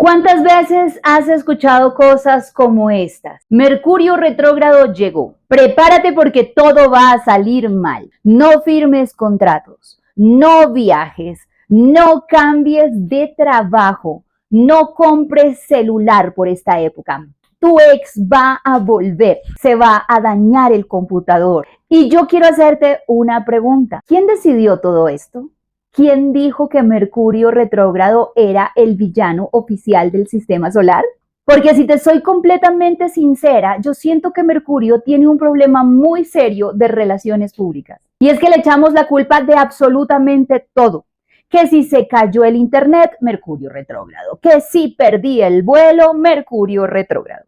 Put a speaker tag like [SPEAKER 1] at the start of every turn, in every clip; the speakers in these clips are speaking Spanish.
[SPEAKER 1] ¿Cuántas veces has escuchado cosas como estas? Mercurio retrógrado llegó. Prepárate porque todo va a salir mal. No firmes contratos, no viajes, no cambies de trabajo, no compres celular por esta época. Tu ex va a volver, se va a dañar el computador. Y yo quiero hacerte una pregunta. ¿Quién decidió todo esto? ¿Quién dijo que Mercurio retrógrado era el villano oficial del sistema solar? Porque si te soy completamente sincera, yo siento que Mercurio tiene un problema muy serio de relaciones públicas. Y es que le echamos la culpa de absolutamente todo. Que si se cayó el internet, Mercurio retrógrado. Que si perdí el vuelo, Mercurio retrógrado.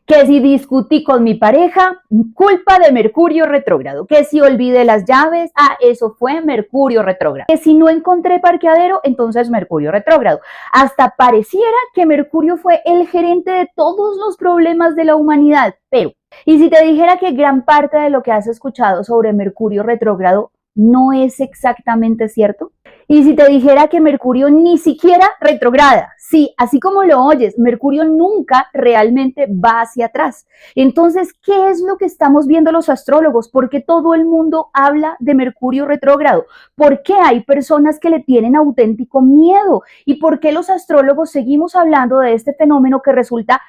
[SPEAKER 1] Que si discutí con mi pareja, culpa de Mercurio retrógrado. Que si olvidé las llaves, eso fue Mercurio retrógrado. Que si no encontré parqueadero, entonces Mercurio retrógrado. Hasta pareciera que Mercurio fue el gerente de todos los problemas de la humanidad. Pero, y si te dijera que gran parte de lo que has escuchado sobre Mercurio retrógrado no es exactamente cierto? Y si te dijera que Mercurio ni siquiera retrograda, sí, así como lo oyes, Mercurio nunca realmente va hacia atrás. Entonces, ¿qué es lo que estamos viendo los astrólogos? ¿Por qué todo el mundo habla de Mercurio retrógrado? ¿Por qué hay personas que le tienen auténtico miedo? ¿Y por qué los astrólogos seguimos hablando de este fenómeno que resulta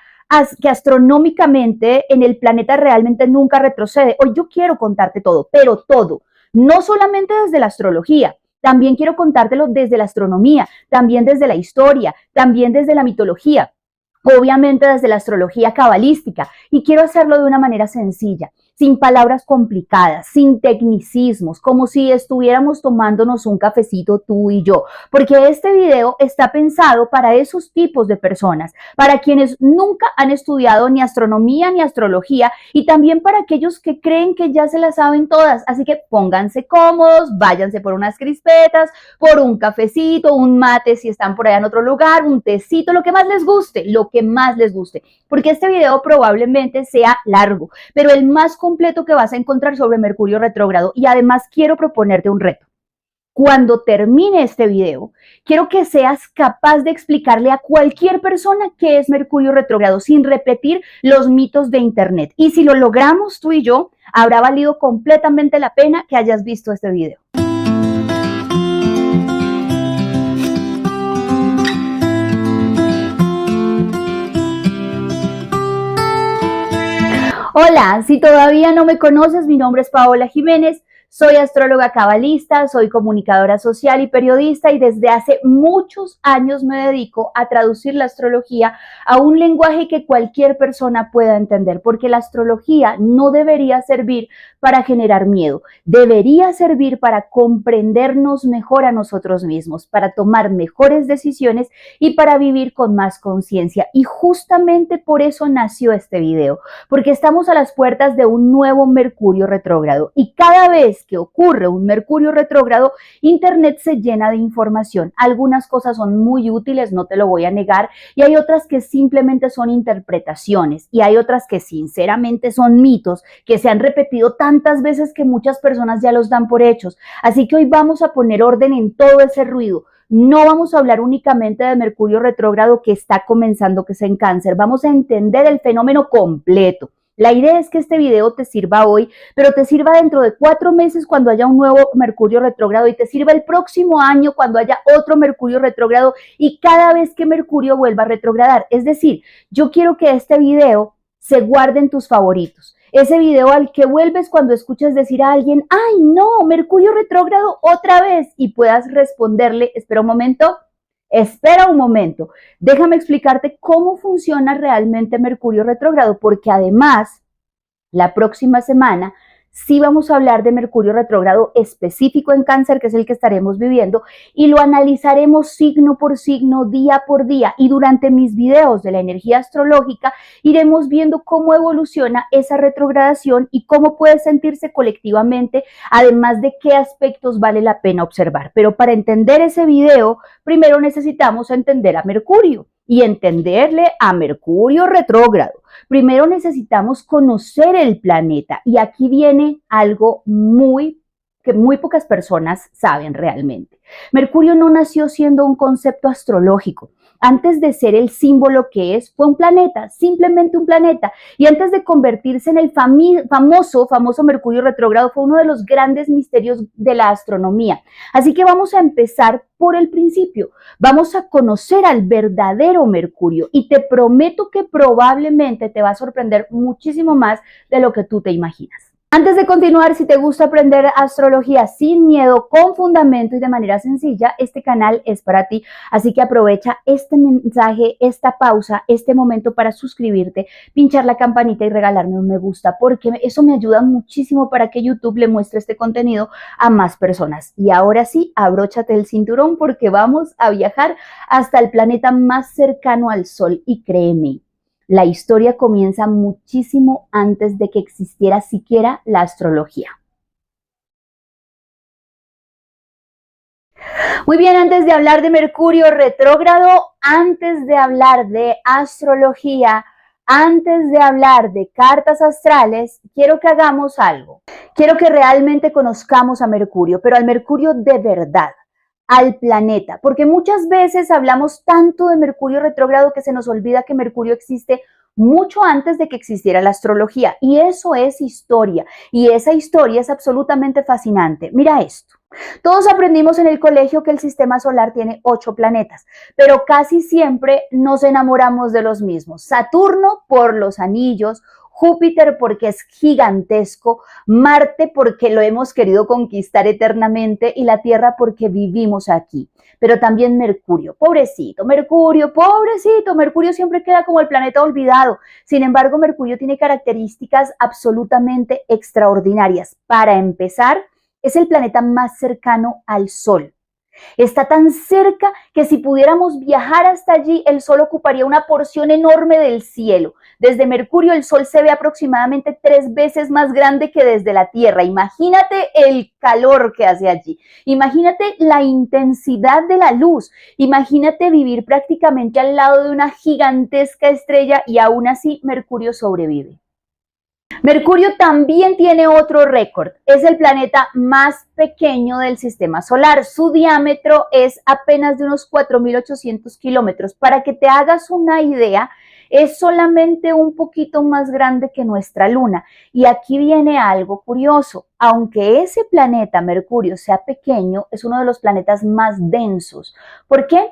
[SPEAKER 1] que astronómicamente en el planeta realmente nunca retrocede? Hoy yo quiero contarte todo, pero todo. No solamente desde la astrología, también quiero contártelo desde la astronomía, también desde la historia, también desde la mitología, obviamente desde la astrología cabalística, y quiero hacerlo de una manera sencilla, sin palabras complicadas, sin tecnicismos, como si estuviéramos tomándonos un cafecito tú y yo, porque este video está pensado para esos tipos de personas, para quienes nunca han estudiado ni astronomía ni astrología, y también para aquellos que creen que ya se las saben todas. Así que pónganse cómodos, váyanse por unas crispetas, por un cafecito, un mate si están por allá en otro lugar, un tecito, lo que más les guste, porque este video probablemente sea largo, pero el más completo que vas a encontrar sobre Mercurio retrógrado. Y además quiero proponerte un reto. Cuando termine este video, quiero que seas capaz de explicarle a cualquier persona qué es Mercurio retrógrado sin repetir los mitos de internet. Y si lo logramos tú y yo, habrá valido completamente la pena que hayas visto este video. Hola, si todavía no me conoces, mi nombre es Paola Jiménez, soy astróloga cabalista, soy comunicadora social y periodista y desde hace muchos años me dedico a traducir la astrología a un lenguaje que cualquier persona pueda entender, porque la astrología no debería servir para generar miedo, debería servir para comprendernos mejor a nosotros mismos, para tomar mejores decisiones y para vivir con más conciencia. Y justamente por eso nació este video, porque estamos a las puertas de un nuevo Mercurio retrógrado y cada vez que ocurre un Mercurio retrógrado, Internet se llena de información. Algunas cosas son muy útiles, no te lo voy a negar, y hay otras que simplemente son interpretaciones, y hay otras que sinceramente son mitos que se han repetido tantas veces que muchas personas ya los dan por hechos. Así que hoy vamos a poner orden en todo ese ruido. No vamos a hablar únicamente de Mercurio retrógrado que está comenzando, que es en Cáncer. Vamos a entender el fenómeno completo. La idea es que este video te sirva hoy, pero te sirva dentro de 4 meses cuando haya un nuevo Mercurio retrógrado y te sirva el próximo año cuando haya otro Mercurio retrógrado y cada vez que Mercurio vuelva a retrogradar. Es decir, yo quiero que este video se guarde en tus favoritos. Ese video al que vuelves cuando escuchas decir a alguien, ¡ay no, Mercurio retrógrado otra vez! Y puedas responderle, espera un momento, déjame explicarte cómo funciona realmente Mercurio retrógrado, porque además, la próxima semana sí vamos a hablar de Mercurio retrógrado específico en Cáncer, que es el que estaremos viviendo, y lo analizaremos signo por signo, día por día, y durante mis videos de la energía astrológica iremos viendo cómo evoluciona esa retrogradación y cómo puede sentirse colectivamente, además de qué aspectos vale la pena observar. Pero para entender ese video, primero necesitamos entender a Mercurio. Y entenderle a Mercurio retrógrado. Primero necesitamos conocer el planeta y aquí viene algo muy que muy pocas personas saben realmente. Mercurio no nació siendo un concepto astrológico. Antes de ser el símbolo que es, fue un planeta, simplemente un planeta. Y antes de convertirse en el famoso Mercurio retrógrado, fue uno de los grandes misterios de la astronomía. Así que vamos a empezar por el principio. Vamos a conocer al verdadero Mercurio y te prometo que probablemente te va a sorprender muchísimo más de lo que tú te imaginas. Antes de continuar, si te gusta aprender astrología sin miedo, con fundamento y de manera sencilla, este canal es para ti. Así que aprovecha este mensaje, esta pausa, este momento para suscribirte, pinchar la campanita y regalarme un me gusta, porque eso me ayuda muchísimo para que YouTube le muestre este contenido a más personas. Y ahora sí, abróchate el cinturón porque vamos a viajar hasta el planeta más cercano al Sol y créeme, la historia comienza muchísimo antes de que existiera siquiera la astrología. Muy bien, antes de hablar de Mercurio retrógrado, antes de hablar de astrología, antes de hablar de cartas astrales, quiero que hagamos algo. Quiero que realmente conozcamos a Mercurio, pero al Mercurio de verdad, al planeta, porque muchas veces hablamos tanto de Mercurio retrógrado que se nos olvida que Mercurio existe mucho antes de que existiera la astrología, y eso es historia, y esa historia es absolutamente fascinante. Mira esto. Todos aprendimos en el colegio que el sistema solar tiene 8 planetas, pero casi siempre nos enamoramos de los mismos. Saturno por los anillos, Júpiter porque es gigantesco, Marte porque lo hemos querido conquistar eternamente y la Tierra porque vivimos aquí. Pero también Mercurio, pobrecito, Mercurio siempre queda como el planeta olvidado. Sin embargo, Mercurio tiene características absolutamente extraordinarias. Para empezar, es el planeta más cercano al Sol. Está tan cerca que si pudiéramos viajar hasta allí, el Sol ocuparía una porción enorme del cielo. Desde Mercurio el Sol se ve aproximadamente 3 veces más grande que desde la Tierra. Imagínate el calor que hace allí. Imagínate la intensidad de la luz. Imagínate vivir prácticamente al lado de una gigantesca estrella y aún así Mercurio sobrevive. Mercurio también tiene otro récord, es el planeta más pequeño del sistema solar, su diámetro es apenas de unos 4.800 kilómetros, para que te hagas una idea, es solamente un poquito más grande que nuestra luna. Y aquí viene algo curioso, aunque ese planeta Mercurio sea pequeño, es uno de los planetas más densos. ¿Por qué?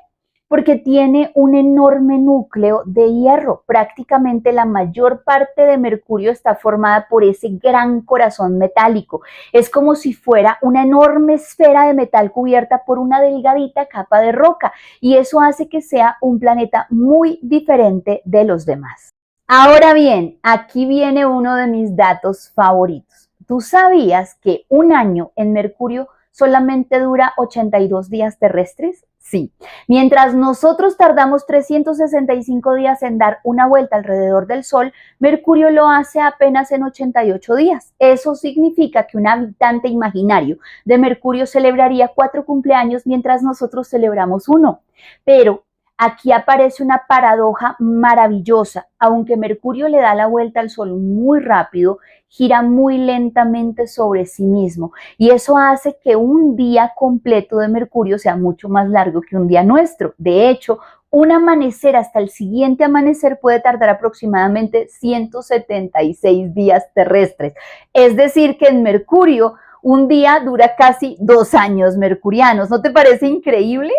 [SPEAKER 1] Porque tiene un enorme núcleo de hierro. Prácticamente la mayor parte de Mercurio está formada por ese gran corazón metálico. Es como si fuera una enorme esfera de metal cubierta por una delgadita capa de roca, y eso hace que sea un planeta muy diferente de los demás. Ahora bien, aquí viene uno de mis datos favoritos. ¿Tú sabías que un año en Mercurio solamente dura 82 días terrestres? Sí, mientras nosotros tardamos 365 días en dar una vuelta alrededor del Sol, Mercurio lo hace apenas en 88 días. Eso significa que un habitante imaginario de Mercurio celebraría 4 cumpleaños mientras nosotros celebramos uno. Pero aquí aparece una paradoja maravillosa. Aunque Mercurio le da la vuelta al Sol muy rápido, gira muy lentamente sobre sí mismo, y eso hace que un día completo de Mercurio sea mucho más largo que un día nuestro. De hecho, un amanecer hasta el siguiente amanecer puede tardar aproximadamente 176 días terrestres. Es decir, que en Mercurio un día dura casi 2 años mercurianos. ¿No te parece increíble?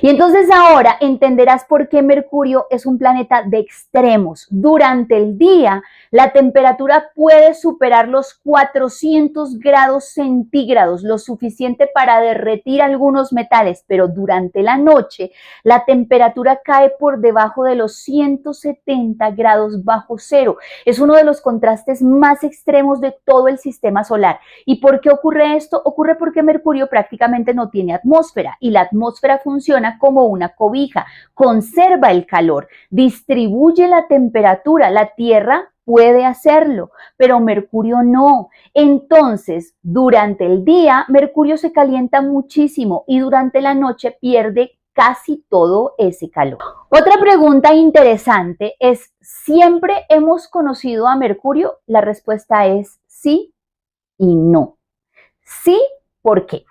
[SPEAKER 1] Y entonces ahora entenderás por qué Mercurio es un planeta de extremos. Durante el día, la temperatura puede superar los 400 grados centígrados, lo suficiente para derretir algunos metales, pero durante la noche, la temperatura cae por debajo de los 170 grados bajo cero. Es uno de los contrastes más extremos de todo el sistema solar. ¿Y por qué ocurre esto? Ocurre porque Mercurio prácticamente no tiene atmósfera, y la atmósfera funciona como una cobija, conserva el calor, distribuye la temperatura. La Tierra puede hacerlo, pero Mercurio no. Entonces, durante el día, Mercurio se calienta muchísimo y durante la noche pierde casi todo ese calor. Otra pregunta interesante es, ¿siempre hemos conocido a Mercurio? La respuesta es sí y no. Sí, ¿Por qué?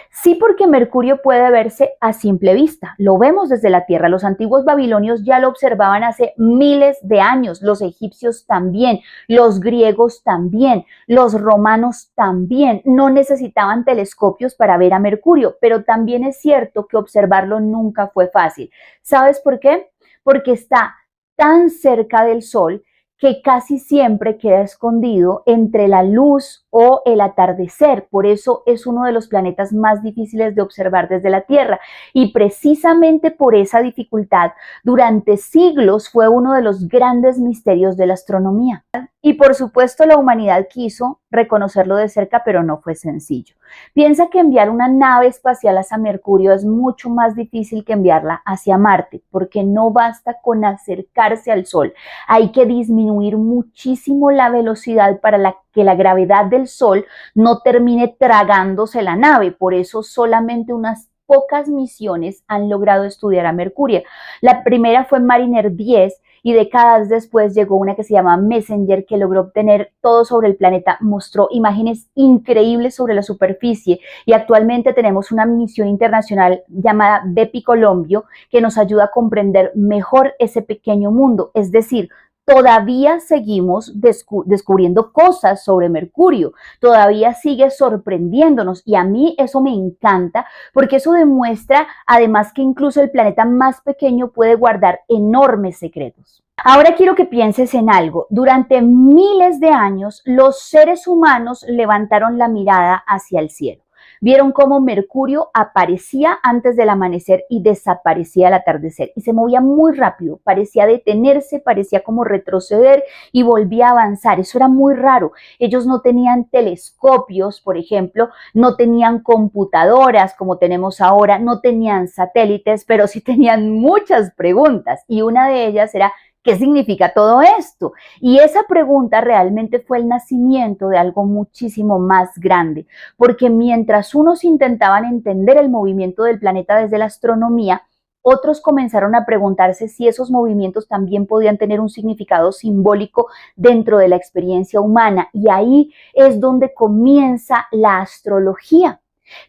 [SPEAKER 1] Sí, porque Mercurio puede verse a simple vista, lo vemos desde la Tierra. Los antiguos babilonios ya lo observaban hace miles de años, los egipcios también, los griegos también, los romanos también. No necesitaban telescopios para ver a Mercurio, pero también es cierto que observarlo nunca fue fácil. ¿Sabes por qué? Porque está tan cerca del Sol que casi siempre queda escondido entre la luz o el atardecer. Por eso es uno de los planetas más difíciles de observar desde la Tierra. Y precisamente por esa dificultad, durante siglos fue uno de los grandes misterios de la astronomía. Y por supuesto la humanidad quiso reconocerlo de cerca, pero no fue sencillo. Piensa que enviar una nave espacial hacia Mercurio es mucho más difícil que enviarla hacia Marte, porque no basta con acercarse al Sol. Hay que disminuir muchísimo la velocidad para que la gravedad del Sol no termine tragándose la nave. Por eso solamente unas pocas misiones han logrado estudiar a Mercurio. La primera fue Mariner 10 y décadas después llegó una que se llama Messenger, que logró obtener todo sobre el planeta, mostró imágenes increíbles sobre la superficie, y actualmente tenemos una misión internacional llamada Bepi Colombio que nos ayuda a comprender mejor ese pequeño mundo. Es decir, todavía seguimos descubriendo cosas sobre Mercurio, todavía sigue sorprendiéndonos, y a mí eso me encanta porque eso demuestra además que incluso el planeta más pequeño puede guardar enormes secretos. Ahora quiero que pienses en algo. Durante miles de años los seres humanos levantaron la mirada hacia el cielo. Vieron cómo Mercurio aparecía antes del amanecer y desaparecía al atardecer, y se movía muy rápido, parecía detenerse, parecía como retroceder y volvía a avanzar. Eso era muy raro. Ellos no tenían telescopios, por ejemplo, no tenían computadoras como tenemos ahora, no tenían satélites, pero sí tenían muchas preguntas, y una de ellas era: ¿qué significa todo esto? Y esa pregunta realmente fue el nacimiento de algo muchísimo más grande, porque mientras unos intentaban entender el movimiento del planeta desde la astronomía, otros comenzaron a preguntarse si esos movimientos también podían tener un significado simbólico dentro de la experiencia humana, y ahí es donde comienza la astrología.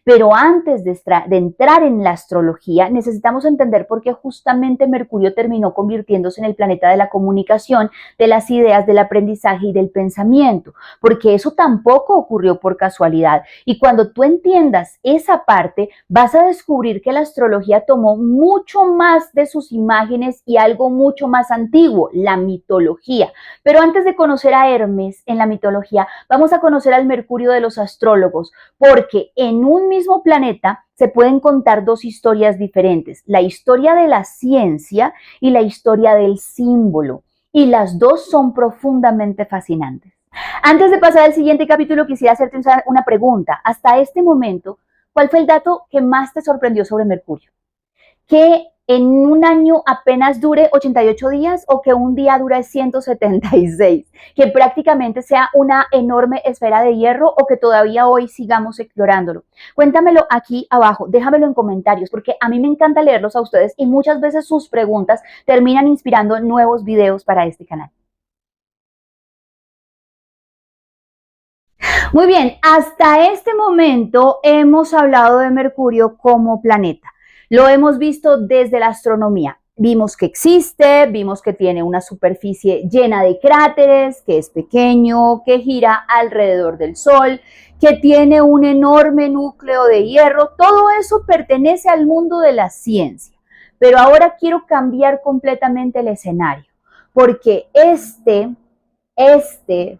[SPEAKER 1] Pero antes de entrar en la astrología, necesitamos entender por qué justamente Mercurio terminó convirtiéndose en el planeta de la comunicación, de las ideas, del aprendizaje y del pensamiento, porque eso tampoco ocurrió por casualidad. Y cuando tú entiendas esa parte, vas a descubrir que la astrología tomó mucho más de sus imágenes y algo mucho más antiguo: la mitología. Pero antes de conocer a Hermes en la mitología, vamos a conocer al Mercurio de los astrólogos, porque en un mismo planeta se pueden contar dos historias diferentes: la historia de la ciencia y la historia del símbolo, y las dos son profundamente fascinantes. Antes de pasar al siguiente capítulo, quisiera hacerte una pregunta. Hasta este momento, ¿cuál fue el dato que más te sorprendió sobre Mercurio? ¿Que en un año apenas dure 88 días o que un día dure 176? ¿Que prácticamente sea una enorme esfera de hierro o que todavía hoy sigamos explorándolo? Cuéntamelo aquí abajo, déjamelo en comentarios, porque a mí me encanta leerlos a ustedes y muchas veces sus preguntas terminan inspirando nuevos videos para este canal. Muy bien, hasta este momento hemos hablado de Mercurio como planeta. Lo hemos visto desde la astronomía. Vimos que existe, vimos que tiene una superficie llena de cráteres, que es pequeño, que gira alrededor del Sol, que tiene un enorme núcleo de hierro. Todo eso pertenece al mundo de la ciencia. Pero ahora quiero cambiar completamente el escenario, porque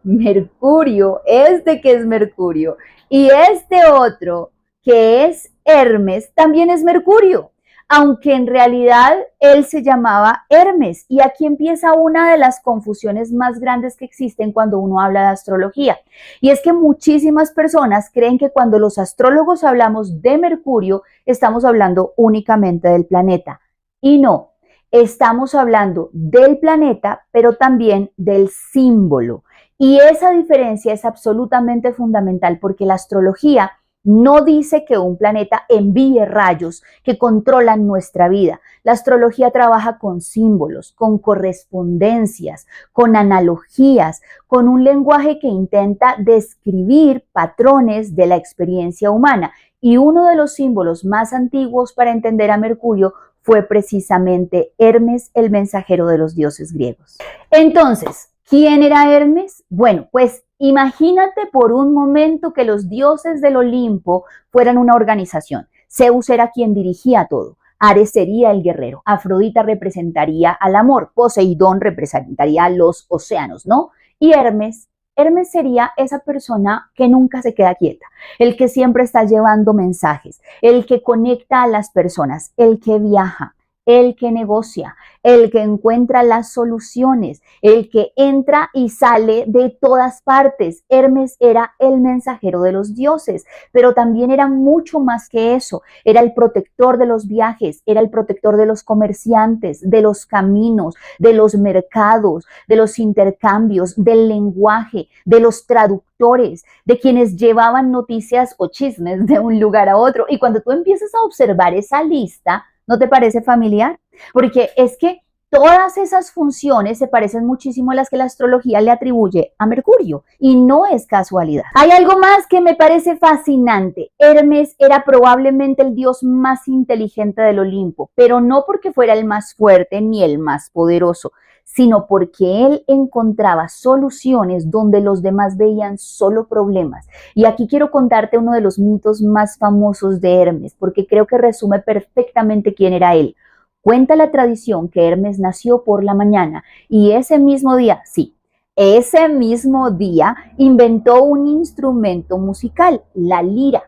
[SPEAKER 1] Mercurio, que es Mercurio, y este otro, que es Hermes, también es Mercurio, aunque en realidad él se llamaba Hermes. Y aquí empieza una de las confusiones más grandes que existen cuando uno habla de astrología, y es que muchísimas personas creen que cuando los astrólogos hablamos de Mercurio, estamos hablando únicamente del planeta, y no. Estamos hablando del planeta, pero también del símbolo. Y esa diferencia es absolutamente fundamental, porque la astrología No dice que un planeta envíe rayos que controlan nuestra vida. La astrología trabaja con símbolos, con correspondencias, con analogías, con un lenguaje que intenta describir patrones de la experiencia humana. Y uno de los símbolos más antiguos para entender a Mercurio fue precisamente Hermes, el mensajero de los dioses griegos. Entonces, ¿quién era Hermes? Bueno, pues imagínate por un momento que los dioses del Olimpo fueran una organización. Zeus era quien dirigía todo. Ares sería el guerrero. Afrodita representaría al amor. Poseidón representaría los océanos, ¿no? Y Hermes sería esa persona que nunca se queda quieta, el que siempre está llevando mensajes, el que conecta a las personas, el que viaja, el que negocia, el que encuentra las soluciones, el que entra y sale de todas partes. Hermes era el mensajero de los dioses, pero también era mucho más que eso. Era el protector de los viajes, era el protector de los comerciantes, de los caminos, de los mercados, de los intercambios, del lenguaje, de los traductores, de quienes llevaban noticias o chismes de un lugar a otro. Y cuando tú empiezas a observar esa lista, ¿no te parece familiar? Porque es que todas esas funciones se parecen muchísimo a las que la astrología le atribuye a Mercurio y no es casualidad. Hay algo más que me parece fascinante. Hermes era probablemente el dios más inteligente del Olimpo, pero no porque fuera el más fuerte ni el más poderoso, sino porque él encontraba soluciones donde los demás veían solo problemas. Y aquí quiero contarte uno de los mitos más famosos de Hermes, porque creo que resume perfectamente quién era él. Cuenta la tradición que Hermes nació por la mañana y ese mismo día, sí, ese mismo día inventó un instrumento musical, la lira.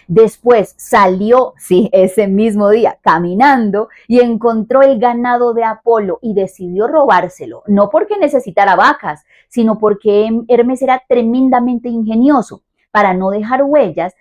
[SPEAKER 1] Después salió, sí, ese mismo día, caminando y encontró el ganado de Apolo y decidió robárselo, no porque necesitara vacas, sino porque Hermes era tremendamente ingenioso. Para no dejar huellas,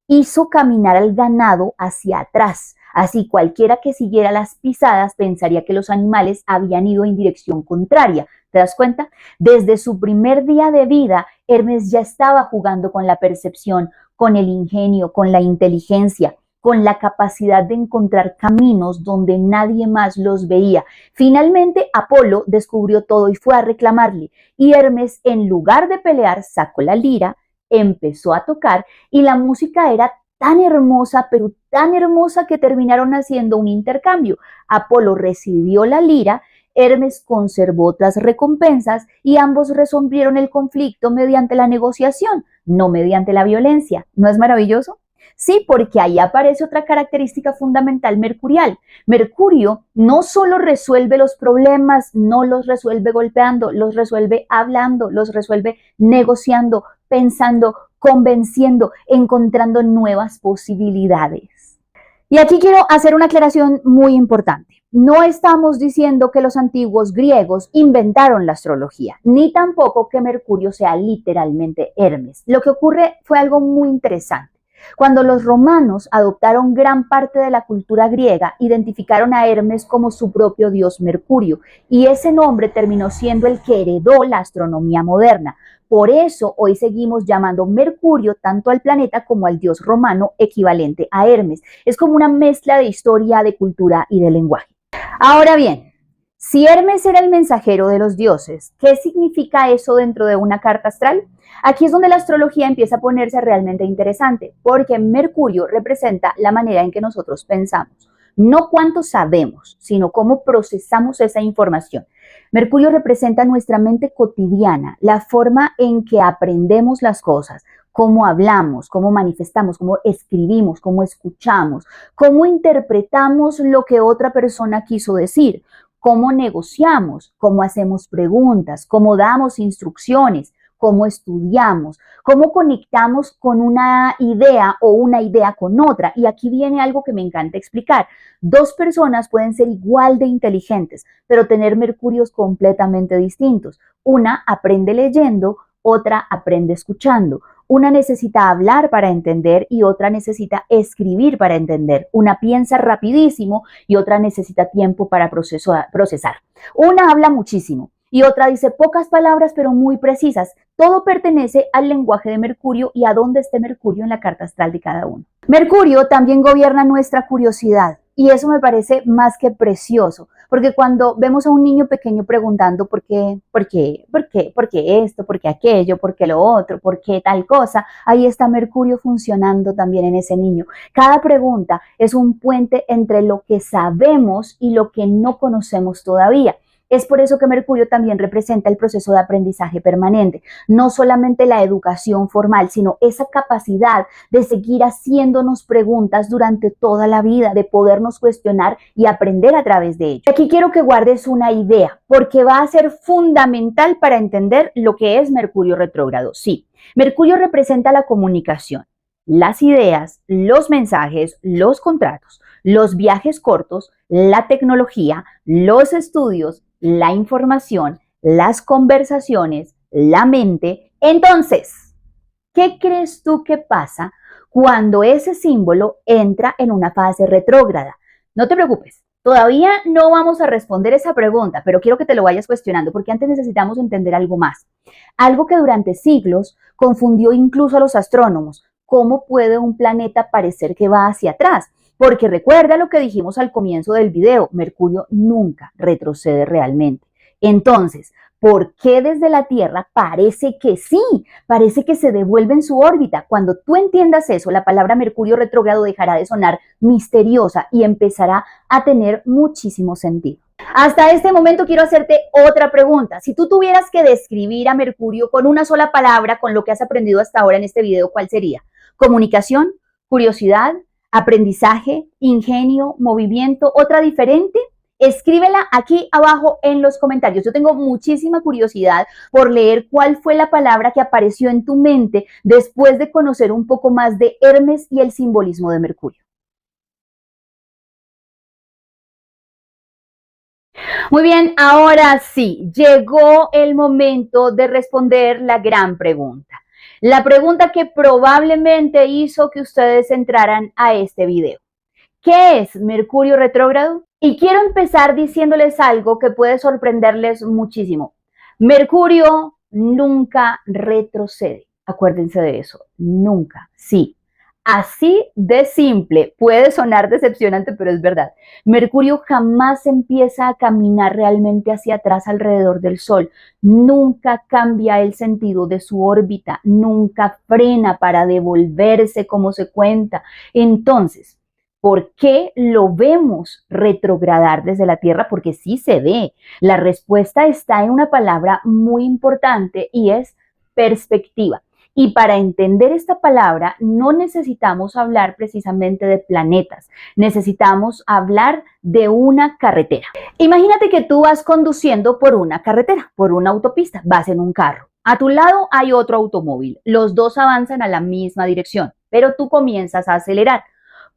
[SPEAKER 1] hizo caminar al ganado hacia atrás. Así cualquiera que siguiera las pisadas pensaría que los animales habían ido en dirección contraria. ¿Te das cuenta? Desde su primer día de vida, Hermes ya estaba jugando con la percepción, con el ingenio, con la inteligencia, con la capacidad de encontrar caminos donde nadie más los veía. Finalmente, Apolo descubrió todo y fue a reclamarle. Y Hermes, en lugar de pelear, sacó la lira, empezó a tocar y la música era tan hermosa, pero tan hermosa que terminaron haciendo un intercambio. Apolo recibió la lira, Hermes conservó otras recompensas y ambos resolvieron el conflicto mediante la negociación, no mediante la violencia. ¿No es maravilloso? Sí, porque ahí aparece otra característica fundamental mercurial. Mercurio no solo resuelve los problemas, no los resuelve golpeando, los resuelve hablando, los resuelve negociando, pensando, convenciendo, encontrando nuevas posibilidades. Y aquí quiero hacer una aclaración muy importante. No estamos diciendo que los antiguos griegos inventaron la astrología, ni tampoco que Mercurio sea literalmente Hermes. Lo que ocurre fue algo muy interesante. Cuando los romanos adoptaron gran parte de la cultura griega, identificaron a Hermes como su propio dios Mercurio, y ese nombre terminó siendo el que heredó la astronomía moderna. Por eso hoy seguimos llamando Mercurio tanto al planeta como al dios romano equivalente a Hermes. Es como una mezcla de historia, de cultura y de lenguaje. Ahora bien, si Hermes era el mensajero de los dioses, ¿qué significa eso dentro de una carta astral? Aquí es donde la astrología empieza a ponerse realmente interesante, porque Mercurio representa la manera en que nosotros pensamos. No cuánto sabemos, sino cómo procesamos esa información. Mercurio representa nuestra mente cotidiana, la forma en que aprendemos las cosas, cómo hablamos, cómo manifestamos, cómo escribimos, cómo escuchamos, cómo interpretamos lo que otra persona quiso decir, cómo negociamos, cómo hacemos preguntas, cómo damos instrucciones, cómo estudiamos, cómo conectamos con una idea o una idea con otra. Y aquí viene algo que me encanta explicar. Dos personas pueden ser igual de inteligentes, pero tener mercurios completamente distintos. Una aprende leyendo, otra aprende escuchando. Una necesita hablar para entender y otra necesita escribir para entender. Una piensa rapidísimo y otra necesita tiempo para procesar. Una habla muchísimo Y otra dice pocas palabras pero muy precisas. Todo pertenece al lenguaje de Mercurio y a dónde esté Mercurio en la carta astral de cada uno. Mercurio también gobierna nuestra curiosidad y eso me parece más que precioso, porque cuando vemos a un niño pequeño preguntando por qué esto, por qué aquello, por qué lo otro, por qué tal cosa, ahí está Mercurio funcionando también en ese niño. Cada pregunta es un puente entre lo que sabemos y lo que no conocemos todavía. Es por eso que Mercurio también representa el proceso de aprendizaje permanente, no solamente la educación formal, sino esa capacidad de seguir haciéndonos preguntas durante toda la vida, de podernos cuestionar y aprender a través de ello. Aquí quiero que guardes una idea, porque va a ser fundamental para entender lo que es Mercurio retrógrado. Sí, Mercurio representa la comunicación, las ideas, los mensajes, los contratos, los viajes cortos, la tecnología, los estudios, la información, las conversaciones, la mente. Entonces, ¿qué crees tú que pasa cuando ese símbolo entra en una fase retrógrada? No te preocupes, todavía no vamos a responder esa pregunta, pero quiero que te lo vayas cuestionando porque antes necesitamos entender algo más. Algo que durante siglos confundió incluso a los astrónomos. ¿Cómo puede un planeta parecer que va hacia atrás? Porque recuerda lo que dijimos al comienzo del video, Mercurio nunca retrocede realmente. Entonces, ¿por qué desde la Tierra parece que sí? Parece que se devuelve en su órbita. Cuando tú entiendas eso, la palabra Mercurio retrógrado dejará de sonar misteriosa y empezará a tener muchísimo sentido. Hasta este momento quiero hacerte otra pregunta. Si tú tuvieras que describir a Mercurio con una sola palabra, con lo que has aprendido hasta ahora en este video, ¿cuál sería? ¿Comunicación? ¿Curiosidad? ¿Aprendizaje? ¿Ingenio? ¿Movimiento? ¿Otra diferente? Escríbela aquí abajo en los comentarios. Yo tengo muchísima curiosidad por leer cuál fue la palabra que apareció en tu mente después de conocer un poco más de Hermes y el simbolismo de Mercurio. Muy bien, ahora sí, llegó el momento de responder la gran pregunta. La pregunta que probablemente hizo que ustedes entraran a este video. ¿Qué es Mercurio retrógrado? Y quiero empezar diciéndoles algo que puede sorprenderles muchísimo. Mercurio nunca retrocede. Acuérdense de eso, nunca, sí. Así de simple, puede sonar decepcionante, pero es verdad. Mercurio jamás empieza a caminar realmente hacia atrás alrededor del Sol. Nunca cambia el sentido de su órbita, nunca frena para devolverse como se cuenta. Entonces, ¿por qué lo vemos retrogradar desde la Tierra? Porque sí se ve. La respuesta está en una palabra muy importante y es perspectiva. Y para entender esta palabra no necesitamos hablar precisamente de planetas, necesitamos hablar de una carretera. Imagínate que tú vas conduciendo por una carretera, por una autopista, vas en un carro. A tu lado hay otro automóvil, los dos avanzan a la misma dirección, pero tú comienzas a acelerar.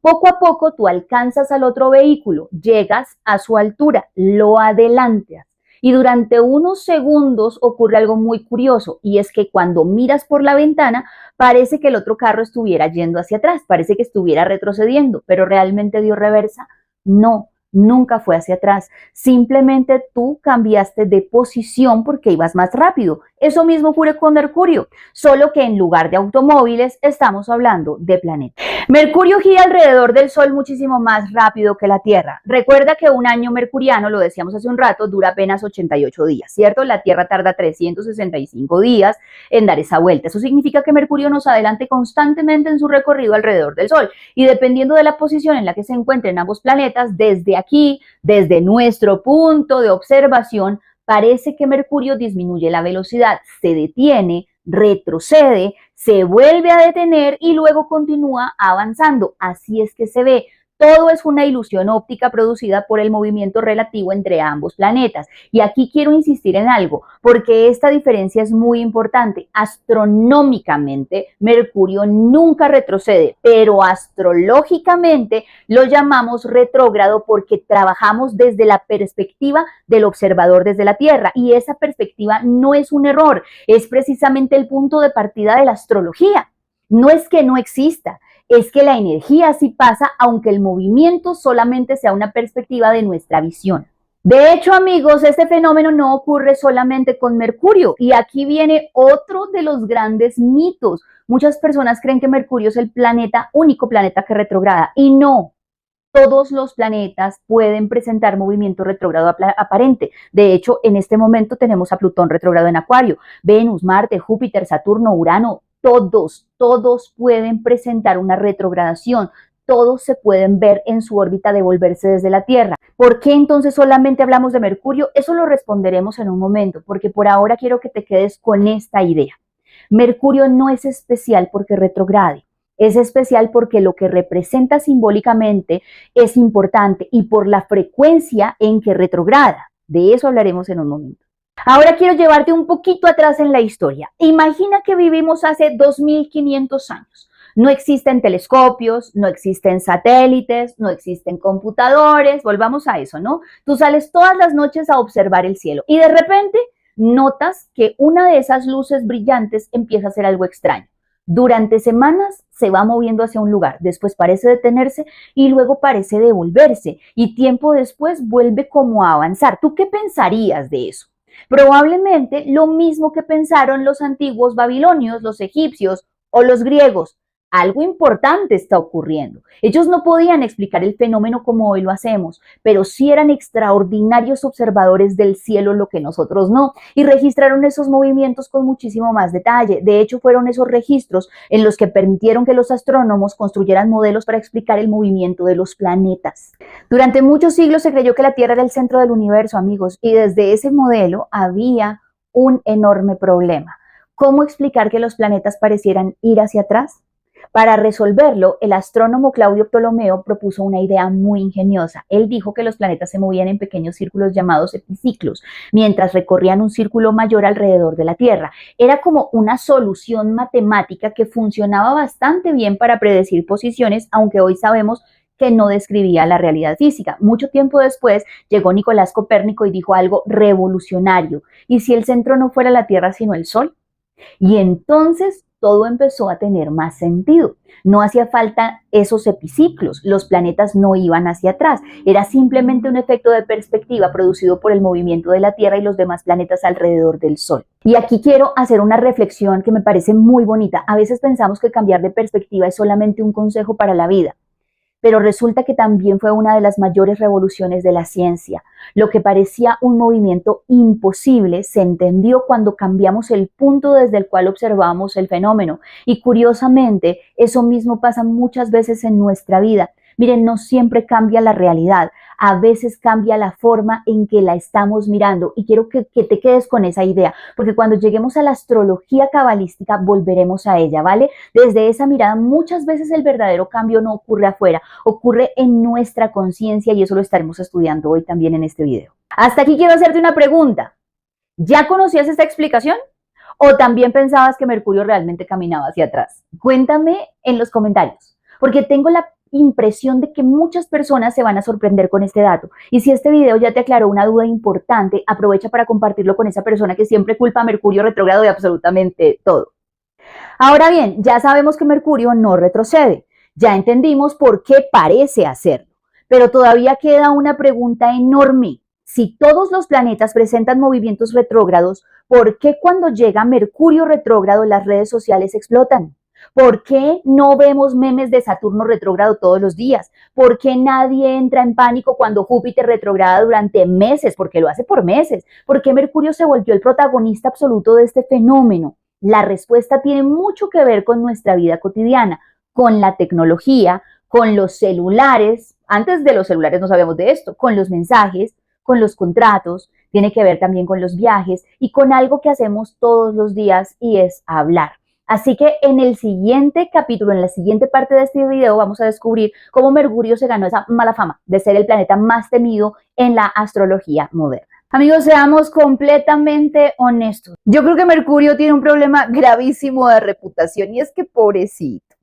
[SPEAKER 1] Poco a poco tú alcanzas al otro vehículo, llegas a su altura, lo adelantas. Y durante unos segundos ocurre algo muy curioso y es que cuando miras por la ventana parece que el otro carro estuviera yendo hacia atrás, parece que estuviera retrocediendo, pero realmente dio reversa. No, nunca fue hacia atrás. Simplemente tú cambiaste de posición porque ibas más rápido. Eso mismo ocurre con Mercurio, solo que en lugar de automóviles estamos hablando de planetas. Mercurio gira alrededor del Sol muchísimo más rápido que la Tierra. Recuerda que un año mercuriano, lo decíamos hace un rato, dura apenas 88 días, ¿cierto? La Tierra tarda 365 días en dar esa vuelta. Eso significa que Mercurio nos adelante constantemente en su recorrido alrededor del Sol. Y dependiendo de la posición en la que se encuentren ambos planetas, desde aquí, desde nuestro punto de observación, parece que Mercurio disminuye la velocidad, se detiene, retrocede, se vuelve a detener y luego continúa avanzando. Así es que se ve. Todo es una ilusión óptica producida por el movimiento relativo entre ambos planetas. Y aquí quiero insistir en algo, porque esta diferencia es muy importante. Astronómicamente, Mercurio nunca retrocede, pero astrológicamente lo llamamos retrógrado porque trabajamos desde la perspectiva del observador desde la Tierra. Y esa perspectiva no es un error, es precisamente el punto de partida de la astrología. No es que no exista, es que la energía sí pasa, aunque el movimiento solamente sea una perspectiva de nuestra visión. De hecho, amigos, este fenómeno no ocurre solamente con Mercurio. Y aquí viene otro de los grandes mitos. Muchas personas creen que Mercurio es el único planeta que retrograda. Y no, todos los planetas pueden presentar movimiento retrógrado aparente. De hecho, en este momento tenemos a Plutón retrógrado en Acuario, Venus, Marte, Júpiter, Saturno, Urano, todos pueden presentar una retrogradación. Todos se pueden ver en su órbita devolverse desde la Tierra. ¿Por qué entonces solamente hablamos de Mercurio? Eso lo responderemos en un momento, porque por ahora quiero que te quedes con esta idea. Mercurio no es especial porque retrograde. Es especial porque lo que representa simbólicamente es importante y por la frecuencia en que retrograda. De eso hablaremos en un momento. Ahora quiero llevarte un poquito atrás en la historia. Imagina que vivimos hace 2500 años. No existen telescopios, no existen satélites, no existen computadores. Volvamos a eso, ¿no? Tú sales todas las noches a observar el cielo y de repente notas que una de esas luces brillantes empieza a hacer algo extraño. Durante semanas se va moviendo hacia un lugar, después parece detenerse y luego parece devolverse y tiempo después vuelve como a avanzar. ¿Tú qué pensarías de eso? Probablemente lo mismo que pensaron los antiguos babilonios, los egipcios o los griegos. Algo importante está ocurriendo. Ellos no podían explicar el fenómeno como hoy lo hacemos, pero sí eran extraordinarios observadores del cielo, lo que nosotros no, y registraron esos movimientos con muchísimo más detalle. De hecho, fueron esos registros en los que permitieron que los astrónomos construyeran modelos para explicar el movimiento de los planetas. Durante muchos siglos se creyó que la Tierra era el centro del universo, amigos, y desde ese modelo había un enorme problema. ¿Cómo explicar que los planetas parecieran ir hacia atrás? Para resolverlo, el astrónomo Claudio Ptolomeo propuso una idea muy ingeniosa. Él dijo que los planetas se movían en pequeños círculos llamados epiciclos, mientras recorrían un círculo mayor alrededor de la Tierra. Era como una solución matemática que funcionaba bastante bien para predecir posiciones, aunque hoy sabemos que no describía la realidad física. Mucho tiempo después llegó Nicolás Copérnico y dijo algo revolucionario. ¿Y si el centro no fuera la Tierra sino el Sol? Y entonces todo empezó a tener más sentido. No hacía falta esos epiciclos, los planetas no iban hacia atrás, era simplemente un efecto de perspectiva producido por el movimiento de la Tierra y los demás planetas alrededor del Sol. Y aquí quiero hacer una reflexión que me parece muy bonita. A veces pensamos que cambiar de perspectiva es solamente un consejo para la vida, pero resulta que también fue una de las mayores revoluciones de la ciencia. Lo que parecía un movimiento imposible se entendió cuando cambiamos el punto desde el cual observamos el fenómeno. Y curiosamente, eso mismo pasa muchas veces en nuestra vida. Miren, no siempre cambia la realidad, a veces cambia la forma en que la estamos mirando y quiero que te quedes con esa idea, porque cuando lleguemos a la astrología cabalística volveremos a ella, ¿vale? Desde esa mirada muchas veces el verdadero cambio no ocurre afuera, ocurre en nuestra conciencia y eso lo estaremos estudiando hoy también en este video. Hasta aquí quiero hacerte una pregunta. ¿Ya conocías esta explicación? ¿O también pensabas que Mercurio realmente caminaba hacia atrás? Cuéntame en los comentarios, porque tengo la impresión de que muchas personas se van a sorprender con este dato. Y si este video ya te aclaró una duda importante, aprovecha para compartirlo con esa persona que siempre culpa a Mercurio retrógrado de absolutamente todo. Ahora bien, ya sabemos que Mercurio no retrocede. Ya entendimos por qué parece hacerlo. Pero todavía queda una pregunta enorme. Si todos los planetas presentan movimientos retrógrados, ¿por qué cuando llega Mercurio retrógrado las redes sociales explotan? ¿Por qué no vemos memes de Saturno retrógrado todos los días? ¿Por qué nadie entra en pánico cuando Júpiter retrograda durante meses? Porque lo hace por meses. ¿Por qué Mercurio se volvió el protagonista absoluto de este fenómeno? La respuesta tiene mucho que ver con nuestra vida cotidiana, con la tecnología, con los celulares. Antes de los celulares no sabíamos de esto, con los mensajes, con los contratos, tiene que ver también con los viajes y con algo que hacemos todos los días y es hablar. Así que en el siguiente capítulo, en la siguiente parte de este video, vamos a descubrir cómo Mercurio se ganó esa mala fama de ser el planeta más temido en la astrología moderna. Amigos, seamos completamente honestos. Yo creo que Mercurio tiene un problema gravísimo de reputación y es que pobrecito.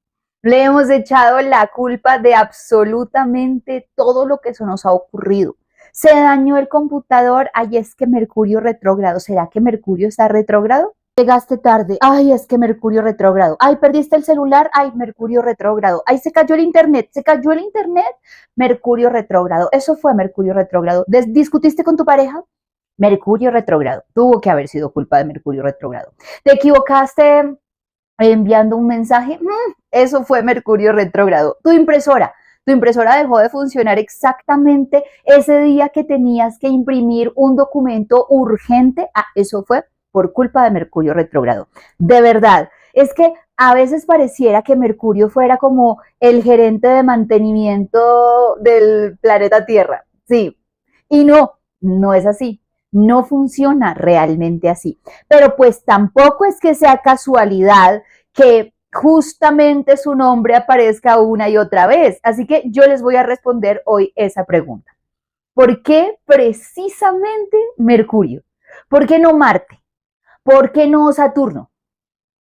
[SPEAKER 1] Le hemos echado la culpa de absolutamente todo lo que se nos ha ocurrido. Se dañó el computador, ay, es que Mercurio retrógrado. ¿Será que Mercurio está retrógrado? Llegaste tarde. Ay, es que Mercurio retrógrado. Ay, perdiste el celular. Ay, Mercurio retrógrado. Ay, se cayó el internet. Se cayó el internet. Mercurio retrógrado. Eso fue Mercurio retrógrado. ¿Discutiste con tu pareja? Mercurio retrógrado. Tuvo que haber sido culpa de Mercurio retrógrado. ¿Te equivocaste enviando un mensaje? Eso fue Mercurio retrógrado. Tu impresora dejó de funcionar exactamente ese día que tenías que imprimir un documento urgente. Eso fue por culpa de Mercurio retrógrado. De verdad, es que a veces pareciera que Mercurio fuera como el gerente de mantenimiento del planeta Tierra. Sí, y no es así. No funciona realmente así. Pero pues tampoco es que sea casualidad que justamente su nombre aparezca una y otra vez. Así que yo les voy a responder hoy esa pregunta. ¿Por qué precisamente Mercurio? ¿Por qué no Marte? ¿Por qué no Saturno?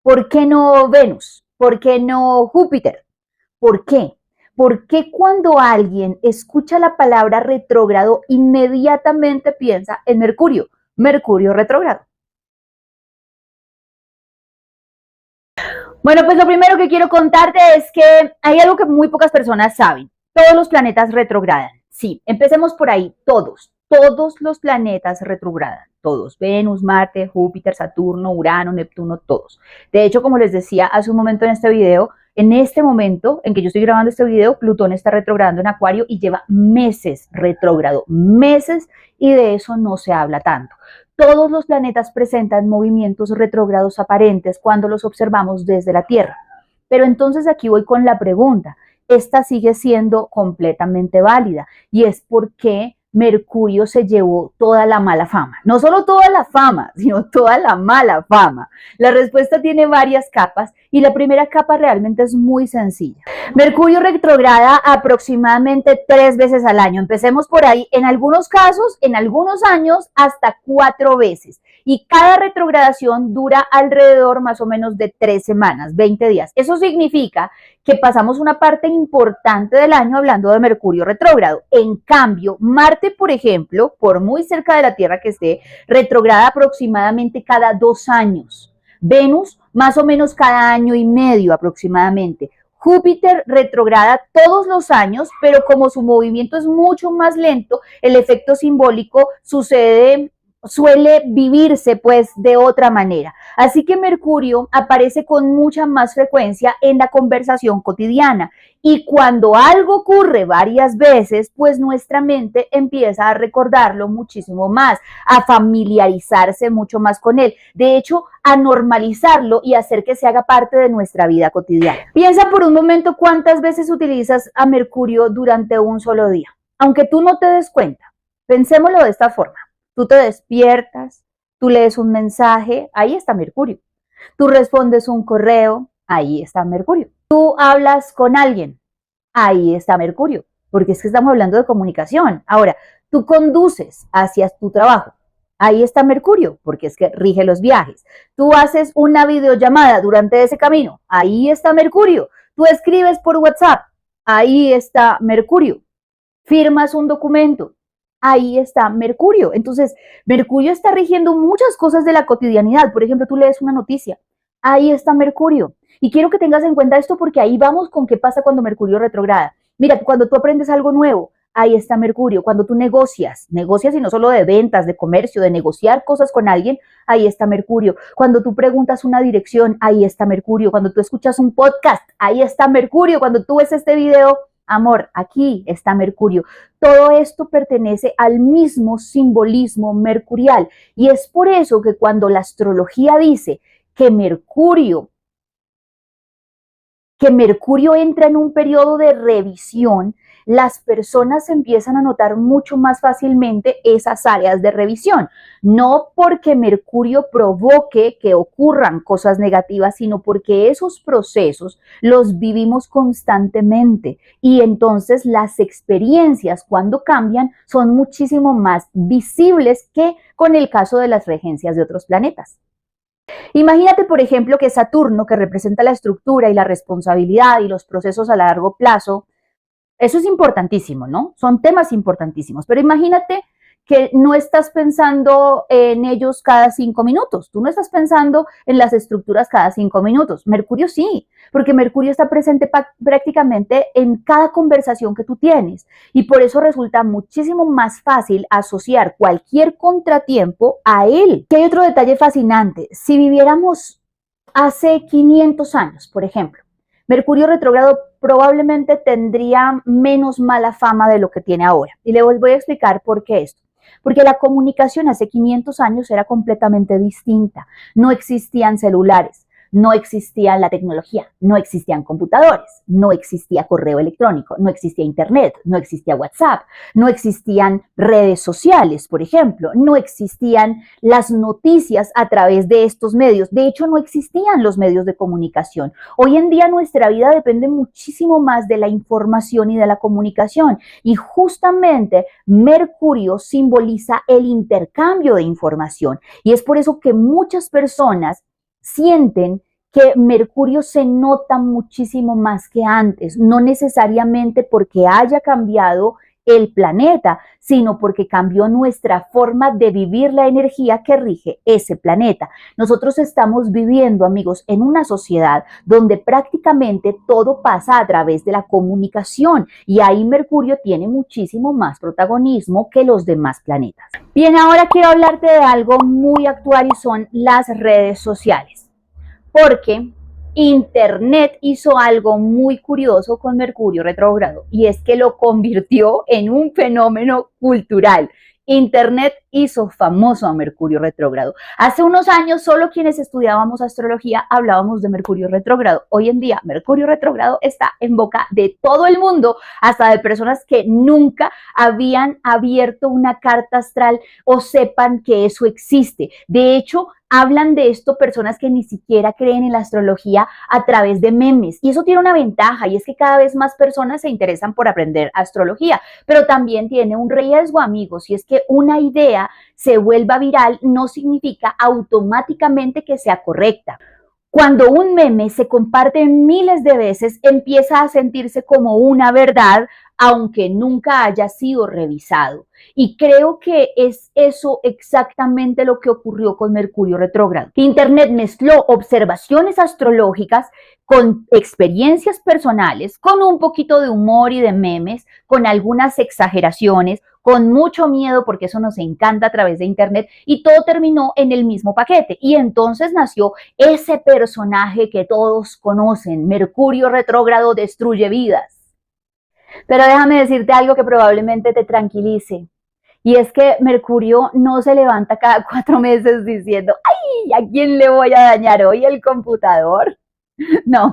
[SPEAKER 1] ¿Por qué no Venus? ¿Por qué no Júpiter? ¿Por qué? ¿Por qué cuando alguien escucha la palabra retrógrado inmediatamente piensa en Mercurio? Mercurio retrógrado. Bueno, pues lo primero que quiero contarte es que hay algo que muy pocas personas saben. Todos los planetas retrogradan. Sí, empecemos por ahí. Todos los planetas retrogradan. Todos. Venus, Marte, Júpiter, Saturno, Urano, Neptuno, todos. De hecho, como les decía hace un momento en este video, en este momento en que yo estoy grabando este video, Plutón está retrogradando en Acuario y lleva meses retrógrado. Meses, y de eso no se habla tanto. Todos los planetas presentan movimientos retrógrados aparentes cuando los observamos desde la Tierra. Pero entonces aquí voy con la pregunta. Esta sigue siendo completamente válida y es porque Mercurio se llevó toda la mala fama. No solo toda la fama, sino toda la mala fama. La respuesta tiene varias capas y la primera capa realmente es muy sencilla. Mercurio retrograda aproximadamente 3 veces al año. Empecemos por ahí. En algunos casos, en algunos años, hasta 4 veces. Y cada retrogradación dura alrededor más o menos de 3 semanas, 20 días. Eso significa que pasamos una parte importante del año hablando de Mercurio retrógrado. En cambio, Marte, por ejemplo, por muy cerca de la Tierra que esté, retrograda aproximadamente cada 2 años. Venus, más o menos cada año y medio aproximadamente. Júpiter retrograda todos los años, pero como su movimiento es mucho más lento, el efecto simbólico suele vivirse pues de otra manera. Así que Mercurio aparece con mucha más frecuencia en la conversación cotidiana y cuando algo ocurre varias veces, pues nuestra mente empieza a recordarlo muchísimo más, a familiarizarse mucho más con él. De hecho, a normalizarlo y hacer que se haga parte de nuestra vida cotidiana. Piensa por un momento cuántas veces utilizas a Mercurio durante un solo día, aunque tú no te des cuenta. Pensémoslo de esta forma. Tú te despiertas, tú lees un mensaje, ahí está Mercurio. Tú respondes un correo, ahí está Mercurio. Tú hablas con alguien, ahí está Mercurio, porque es que estamos hablando de comunicación. Ahora, tú conduces hacia tu trabajo, ahí está Mercurio, porque es que rige los viajes. Tú haces una videollamada durante ese camino, ahí está Mercurio. Tú escribes por WhatsApp, ahí está Mercurio. Firmas un documento, ahí está Mercurio. Entonces, Mercurio está rigiendo muchas cosas de la cotidianidad. Por ejemplo, tú lees una noticia, ahí está Mercurio. Y quiero que tengas en cuenta esto porque ahí vamos con qué pasa cuando Mercurio retrograda. Mira, cuando tú aprendes algo nuevo, ahí está Mercurio. Cuando tú negocias y no solo de ventas, de comercio, de negociar cosas con alguien, ahí está Mercurio. Cuando tú preguntas una dirección, ahí está Mercurio. Cuando tú escuchas un podcast, ahí está Mercurio. Cuando tú ves este video, amor, aquí está Mercurio. Todo esto pertenece al mismo simbolismo mercurial y es por eso que cuando la astrología dice que Mercurio entra en un periodo de revisión, las personas empiezan a notar mucho más fácilmente esas áreas de revisión. No porque Mercurio provoque que ocurran cosas negativas, sino porque esos procesos los vivimos constantemente y entonces las experiencias cuando cambian son muchísimo más visibles que con el caso de las regencias de otros planetas. Imagínate, por ejemplo, que Saturno, que representa la estructura y la responsabilidad y los procesos a largo plazo, eso es importantísimo, ¿no? Son temas importantísimos, pero imagínate que no estás pensando en ellos cada 5 minutos, tú no estás pensando en las estructuras cada 5 minutos. Mercurio sí, porque Mercurio está presente prácticamente en cada conversación que tú tienes y por eso resulta muchísimo más fácil asociar cualquier contratiempo a él. Que hay otro detalle fascinante, si viviéramos hace 500 años, por ejemplo, Mercurio retrógrado probablemente tendría menos mala fama de lo que tiene ahora. Y les voy a explicar por qué esto. Porque la comunicación hace 500 años era completamente distinta. No existían celulares, no existía la tecnología, no existían computadores, no existía correo electrónico, no existía internet, no existía WhatsApp, no existían redes sociales, por ejemplo, no existían las noticias a través de estos medios. De hecho, no existían los medios de comunicación. Hoy en día nuestra vida depende muchísimo más de la información y de la comunicación. Y justamente Mercurio simboliza el intercambio de información. Y es por eso que muchas personas sienten que Mercurio se nota muchísimo más que antes, no necesariamente porque haya cambiado el planeta, sino porque cambió nuestra forma de vivir la energía que rige ese planeta. Nosotros estamos viviendo, amigos, en una sociedad donde prácticamente todo pasa a través de la comunicación y ahí Mercurio tiene muchísimo más protagonismo que los demás planetas. Bien, ahora quiero hablarte de algo muy actual y son las redes sociales. Porque Internet hizo algo muy curioso con Mercurio retrógrado y es que lo convirtió en un fenómeno cultural. Internet hizo famoso a Mercurio retrógrado. Hace unos años solo quienes estudiábamos astrología hablábamos de Mercurio retrógrado. Hoy en día Mercurio retrógrado está en boca de todo el mundo, hasta de personas que nunca habían abierto una carta astral o sepan que eso existe. De hecho, hablan de esto personas que ni siquiera creen en la astrología a través de memes. Y eso tiene una ventaja y es que cada vez más personas se interesan por aprender astrología, pero también tiene un riesgo, amigos, y es que una idea se vuelva viral no significa automáticamente que sea correcta. Cuando un meme se comparte miles de veces, empieza a sentirse como una verdad, aunque nunca haya sido revisado. Y creo que es eso exactamente lo que ocurrió con Mercurio retrógrado. Internet mezcló observaciones astrológicas con experiencias personales, con un poquito de humor y de memes, con algunas exageraciones, con mucho miedo, porque eso nos encanta a través de Internet, y todo terminó en el mismo paquete. Y entonces nació ese personaje que todos conocen, Mercurio retrógrado destruye vidas. Pero déjame decirte algo que probablemente te tranquilice. Y es que Mercurio no se levanta cada 4 meses diciendo, ¡ay! ¿A quién le voy a dañar hoy el computador? No,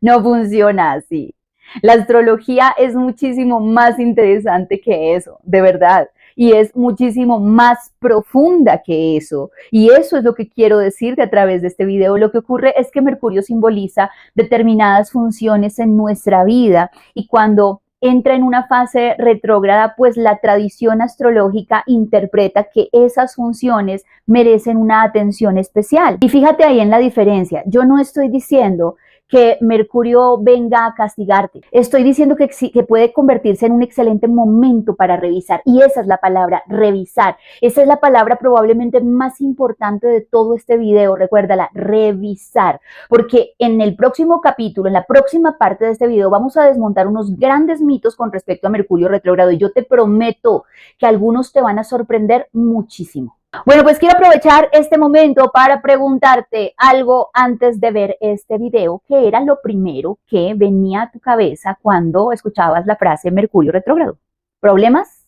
[SPEAKER 1] no funciona así. La astrología es muchísimo más interesante que eso, de verdad. Y es muchísimo más profunda que eso. Y eso es lo que quiero decirte a través de este video. Lo que ocurre es que Mercurio simboliza determinadas funciones en nuestra vida y cuando entra en una fase retrógrada, pues la tradición astrológica interpreta que esas funciones merecen una atención especial. Y fíjate ahí en la diferencia. Yo no estoy diciendo que Mercurio venga a castigarte. Estoy diciendo que puede convertirse en un excelente momento para revisar. Y esa es la palabra, revisar. Esa es la palabra probablemente más importante de todo este video. Recuérdala, revisar. Porque en el próximo capítulo, en la próxima parte de este video, vamos a desmontar unos grandes mitos con respecto a Mercurio retrógrado. Y yo te prometo que algunos te van a sorprender muchísimo. Bueno, pues quiero aprovechar este momento para preguntarte algo antes de ver este video. ¿Qué era lo primero que venía a tu cabeza cuando escuchabas la frase Mercurio retrógrado? ¿Problemas?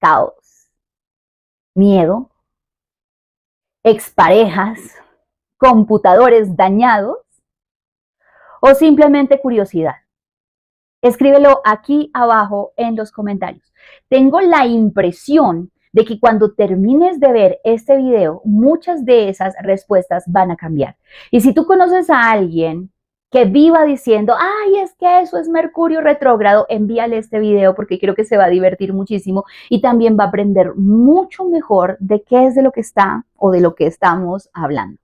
[SPEAKER 1] ¿Caos? ¿Miedo? ¿Exparejas? ¿Computadores dañados? ¿O simplemente curiosidad? Escríbelo aquí abajo en los comentarios. Tengo la impresión de que cuando termines de ver este video, muchas de esas respuestas van a cambiar. Y si tú conoces a alguien que viva diciendo, ay, es que eso es Mercurio retrógrado, envíale este video porque creo que se va a divertir muchísimo y también va a aprender mucho mejor de qué es de lo que está o de lo que estamos hablando.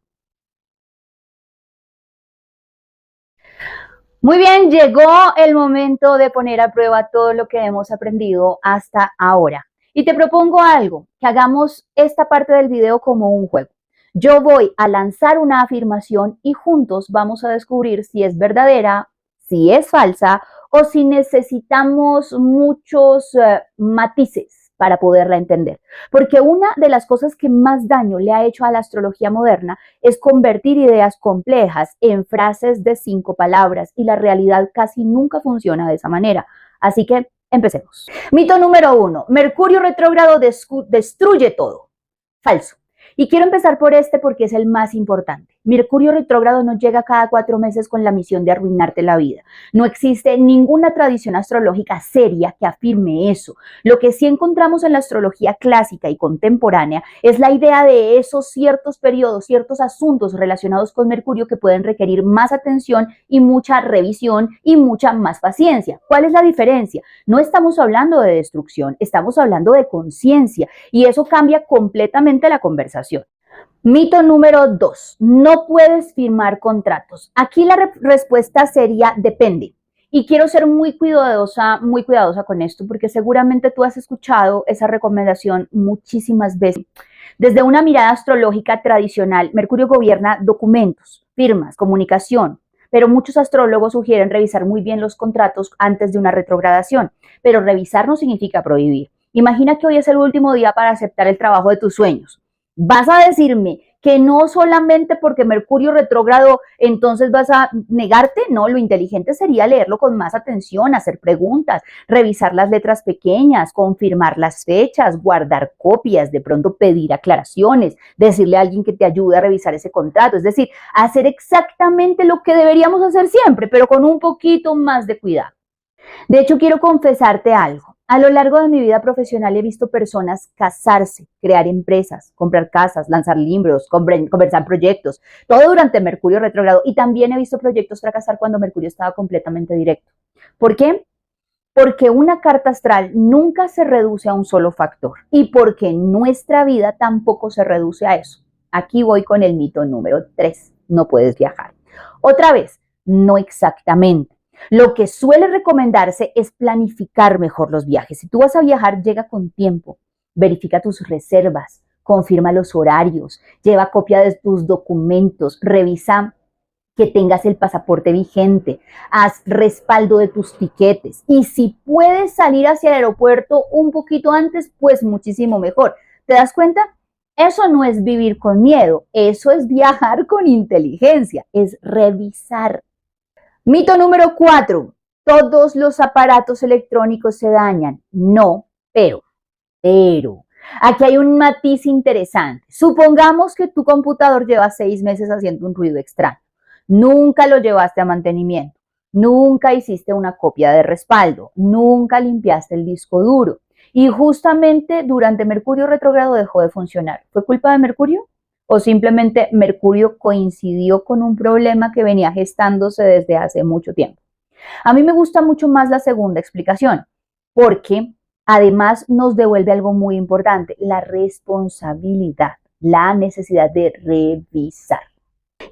[SPEAKER 1] Muy bien, llegó el momento de poner a prueba todo lo que hemos aprendido hasta ahora. Y te propongo algo, que hagamos esta parte del video como un juego. Yo voy a lanzar una afirmación y juntos vamos a descubrir si es verdadera, si es falsa o si necesitamos muchos matices para poderla entender. Porque una de las cosas que más daño le ha hecho a la astrología moderna es convertir ideas complejas en frases de 5 palabras y la realidad casi nunca funciona de esa manera. Así que empecemos. Mito número 1. Mercurio retrógrado destruye todo. Falso. Y quiero empezar por este porque es el más importante. Mercurio retrógrado no llega cada 4 meses con la misión de arruinarte la vida. No existe ninguna tradición astrológica seria que afirme eso. Lo que sí encontramos en la astrología clásica y contemporánea es la idea de esos ciertos periodos, ciertos asuntos relacionados con Mercurio que pueden requerir más atención y mucha revisión y mucha más paciencia. ¿Cuál es la diferencia? No estamos hablando de destrucción, estamos hablando de conciencia y eso cambia completamente la conversación. Mito número 2. No puedes firmar contratos. Aquí la respuesta sería depende. Y quiero ser muy cuidadosa con esto porque seguramente tú has escuchado esa recomendación muchísimas veces. Desde una mirada astrológica tradicional, Mercurio gobierna documentos, firmas, comunicación, pero muchos astrólogos sugieren revisar muy bien los contratos antes de una retrogradación. Pero revisar no significa prohibir. Imagina que hoy es el último día para aceptar el trabajo de tus sueños. ¿Vas a decirme que no solamente porque Mercurio retrógrado entonces vas a negarte? No, lo inteligente sería leerlo con más atención, hacer preguntas, revisar las letras pequeñas, confirmar las fechas, guardar copias, de pronto pedir aclaraciones, decirle a alguien que te ayude a revisar ese contrato. Es decir, hacer exactamente lo que deberíamos hacer siempre, pero con un poquito más de cuidado. De hecho, quiero confesarte algo. A lo largo de mi vida profesional he visto personas casarse, crear empresas, comprar casas, lanzar libros, conversar proyectos, todo durante Mercurio retrógrado. Y también he visto proyectos fracasar cuando Mercurio estaba completamente directo. ¿Por qué? Porque una carta astral nunca se reduce a un solo factor y porque nuestra vida tampoco se reduce a eso. Aquí voy con el mito número 3. No puedes viajar. Otra vez, no exactamente. Lo que suele recomendarse es planificar mejor los viajes. Si tú vas a viajar, llega con tiempo. Verifica tus reservas, confirma los horarios, lleva copia de tus documentos, revisa que tengas el pasaporte vigente, haz respaldo de tus tiquetes y si puedes salir hacia el aeropuerto un poquito antes, pues muchísimo mejor. ¿Te das cuenta? Eso no es vivir con miedo, eso es viajar con inteligencia, es revisar. Mito número 4. Todos los aparatos electrónicos se dañan. No, pero. Aquí hay un matiz interesante. Supongamos que tu computador lleva 6 meses haciendo un ruido extraño. Nunca lo llevaste a mantenimiento. Nunca hiciste una copia de respaldo. Nunca limpiaste el disco duro. Y justamente durante Mercurio retrógrado dejó de funcionar. ¿Fue culpa de Mercurio? ¿O simplemente Mercurio coincidió con un problema que venía gestándose desde hace mucho tiempo? A mí me gusta mucho más la segunda explicación, porque además nos devuelve algo muy importante, la responsabilidad, la necesidad de revisar.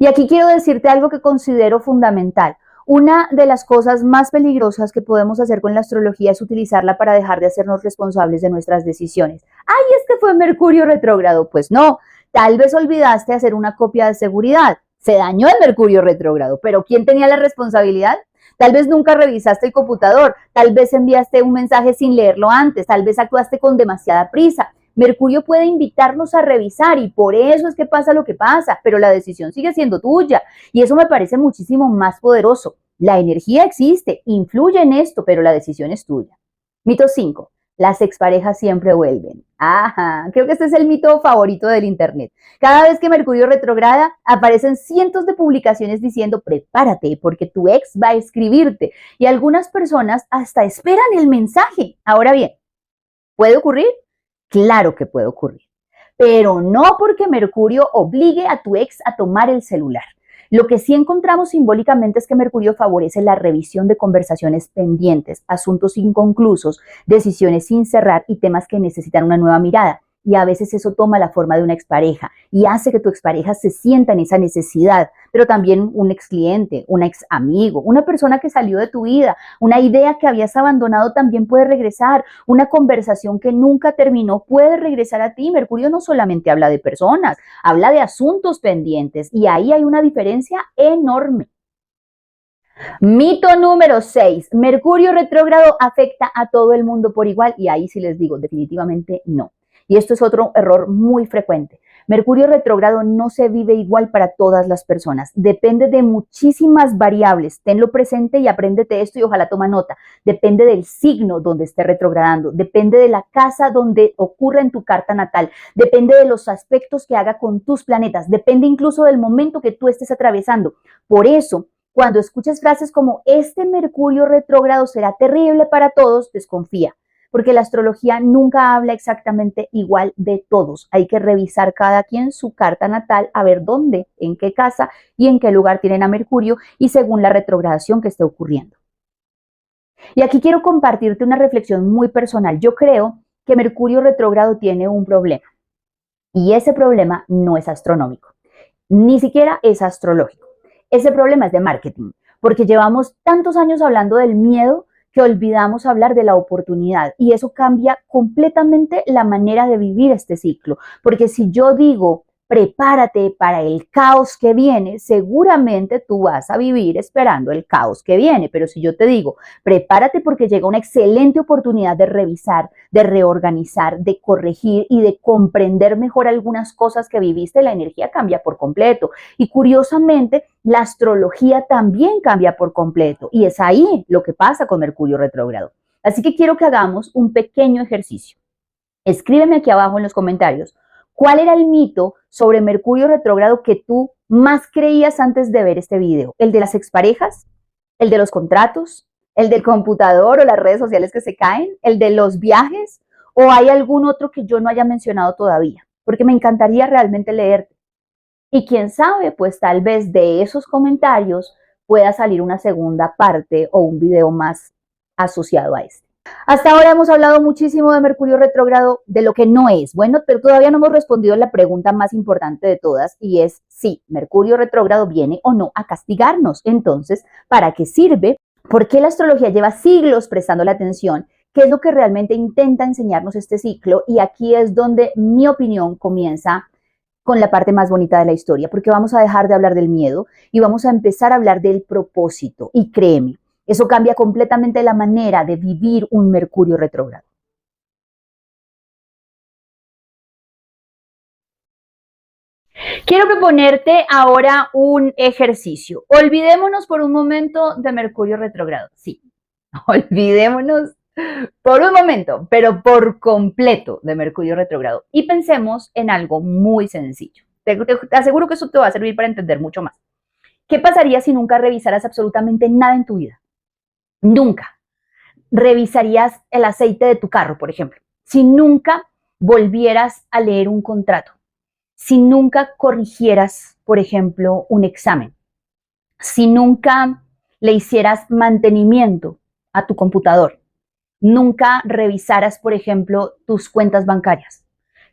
[SPEAKER 1] Y aquí quiero decirte algo que considero fundamental. Una de las cosas más peligrosas que podemos hacer con la astrología es utilizarla para dejar de hacernos responsables de nuestras decisiones. ¡Ay, es que fue Mercurio retrógrado! Pues no. Tal vez olvidaste hacer una copia de seguridad. Se dañó el Mercurio retrógrado, pero ¿quién tenía la responsabilidad? Tal vez nunca revisaste el computador, tal vez enviaste un mensaje sin leerlo antes, tal vez actuaste con demasiada prisa. Mercurio puede invitarnos a revisar y por eso es que pasa lo que pasa, pero la decisión sigue siendo tuya y eso me parece muchísimo más poderoso. La energía existe, influye en esto, pero la decisión es tuya. Mito 5. Las exparejas siempre vuelven. Ajá, creo que este es el mito favorito del internet. Cada vez que Mercurio retrograda, aparecen cientos de publicaciones diciendo prepárate porque tu ex va a escribirte. Y algunas personas hasta esperan el mensaje. Ahora bien, ¿puede ocurrir? Claro que puede ocurrir. Pero no porque Mercurio obligue a tu ex a tomar el celular. Lo que sí encontramos simbólicamente es que Mercurio favorece la revisión de conversaciones pendientes, asuntos inconclusos, decisiones sin cerrar y temas que necesitan una nueva mirada. y a veces eso toma la forma de una expareja y hace que tu expareja se sienta en esa necesidad, pero también un ex cliente, un ex amigo, una persona que salió de tu vida, una idea que habías abandonado también puede regresar, una conversación que nunca terminó puede regresar a ti. Mercurio no solamente habla de personas, habla de asuntos pendientes y ahí hay una diferencia enorme. Mito número 6. Mercurio retrógrado afecta a todo el mundo por igual y ahí sí les digo, definitivamente no. Y esto es otro error muy frecuente. Mercurio retrógrado no se vive igual para todas las personas. Depende de muchísimas variables. Tenlo presente y apréndete esto y ojalá toma nota. Depende del signo donde esté retrogradando. Depende de la casa donde ocurra en tu carta natal. Depende de los aspectos que haga con tus planetas. Depende incluso del momento que tú estés atravesando. Por eso, cuando escuchas frases como este Mercurio retrógrado será terrible para todos, desconfía, porque la astrología nunca habla exactamente igual de todos. Hay que revisar cada quien su carta natal a ver dónde, en qué casa y en qué lugar tienen a Mercurio y según la retrogradación que esté ocurriendo. Y aquí quiero compartirte una reflexión muy personal. Yo creo que Mercurio retrógrado tiene un problema y ese problema no es astronómico, ni siquiera es astrológico. Ese problema es de marketing, porque llevamos tantos años hablando del miedo que olvidamos hablar de la oportunidad y eso cambia completamente la manera de vivir este ciclo, porque si yo digo prepárate para el caos que viene, seguramente tú vas a vivir esperando el caos que viene, pero si yo te digo prepárate porque llega una excelente oportunidad de revisar, de reorganizar, de corregir y de comprender mejor algunas cosas que viviste, la energía cambia por completo y curiosamente la astrología también cambia por completo y es ahí lo que pasa con Mercurio retrógrado. Así que quiero que hagamos un pequeño ejercicio. Escríbeme aquí abajo en los comentarios cuál era el mito sobre Mercurio retrógrado que tú más creías antes de ver este video. ¿El de las exparejas? ¿El de los contratos? ¿El del computador o las redes sociales que se caen? ¿El de los viajes? ¿O hay algún otro que yo no haya mencionado todavía? Porque me encantaría realmente leerte. Y quién sabe, pues tal vez de esos comentarios pueda salir una segunda parte o un video más asociado a este. Hasta ahora hemos hablado muchísimo de Mercurio retrógrado, de lo que no es. Bueno, pero todavía no hemos respondido a la pregunta más importante de todas y es si Mercurio retrógrado viene o no a castigarnos. Entonces, ¿para qué sirve? ¿Por qué la astrología lleva siglos prestando la atención? ¿Qué es lo que realmente intenta enseñarnos este ciclo? Y aquí es donde mi opinión comienza con la parte más bonita de la historia, porque vamos a dejar de hablar del miedo y vamos a empezar a hablar del propósito. Y créeme, eso cambia completamente la manera de vivir un Mercurio retrógrado. Quiero proponerte ahora un ejercicio. Olvidémonos por un momento de Mercurio retrógrado. Sí, olvidémonos por un momento, pero por completo de Mercurio retrógrado. Y pensemos en algo muy sencillo. Te aseguro que eso te va a servir para entender mucho más. ¿Qué pasaría si nunca revisaras absolutamente nada en tu vida? Nunca revisarías el aceite de tu carro, por ejemplo. Si nunca volvieras a leer un contrato. Si nunca corrigieras, por ejemplo, un examen. Si nunca le hicieras mantenimiento a tu computador. Nunca revisaras, por ejemplo, tus cuentas bancarias.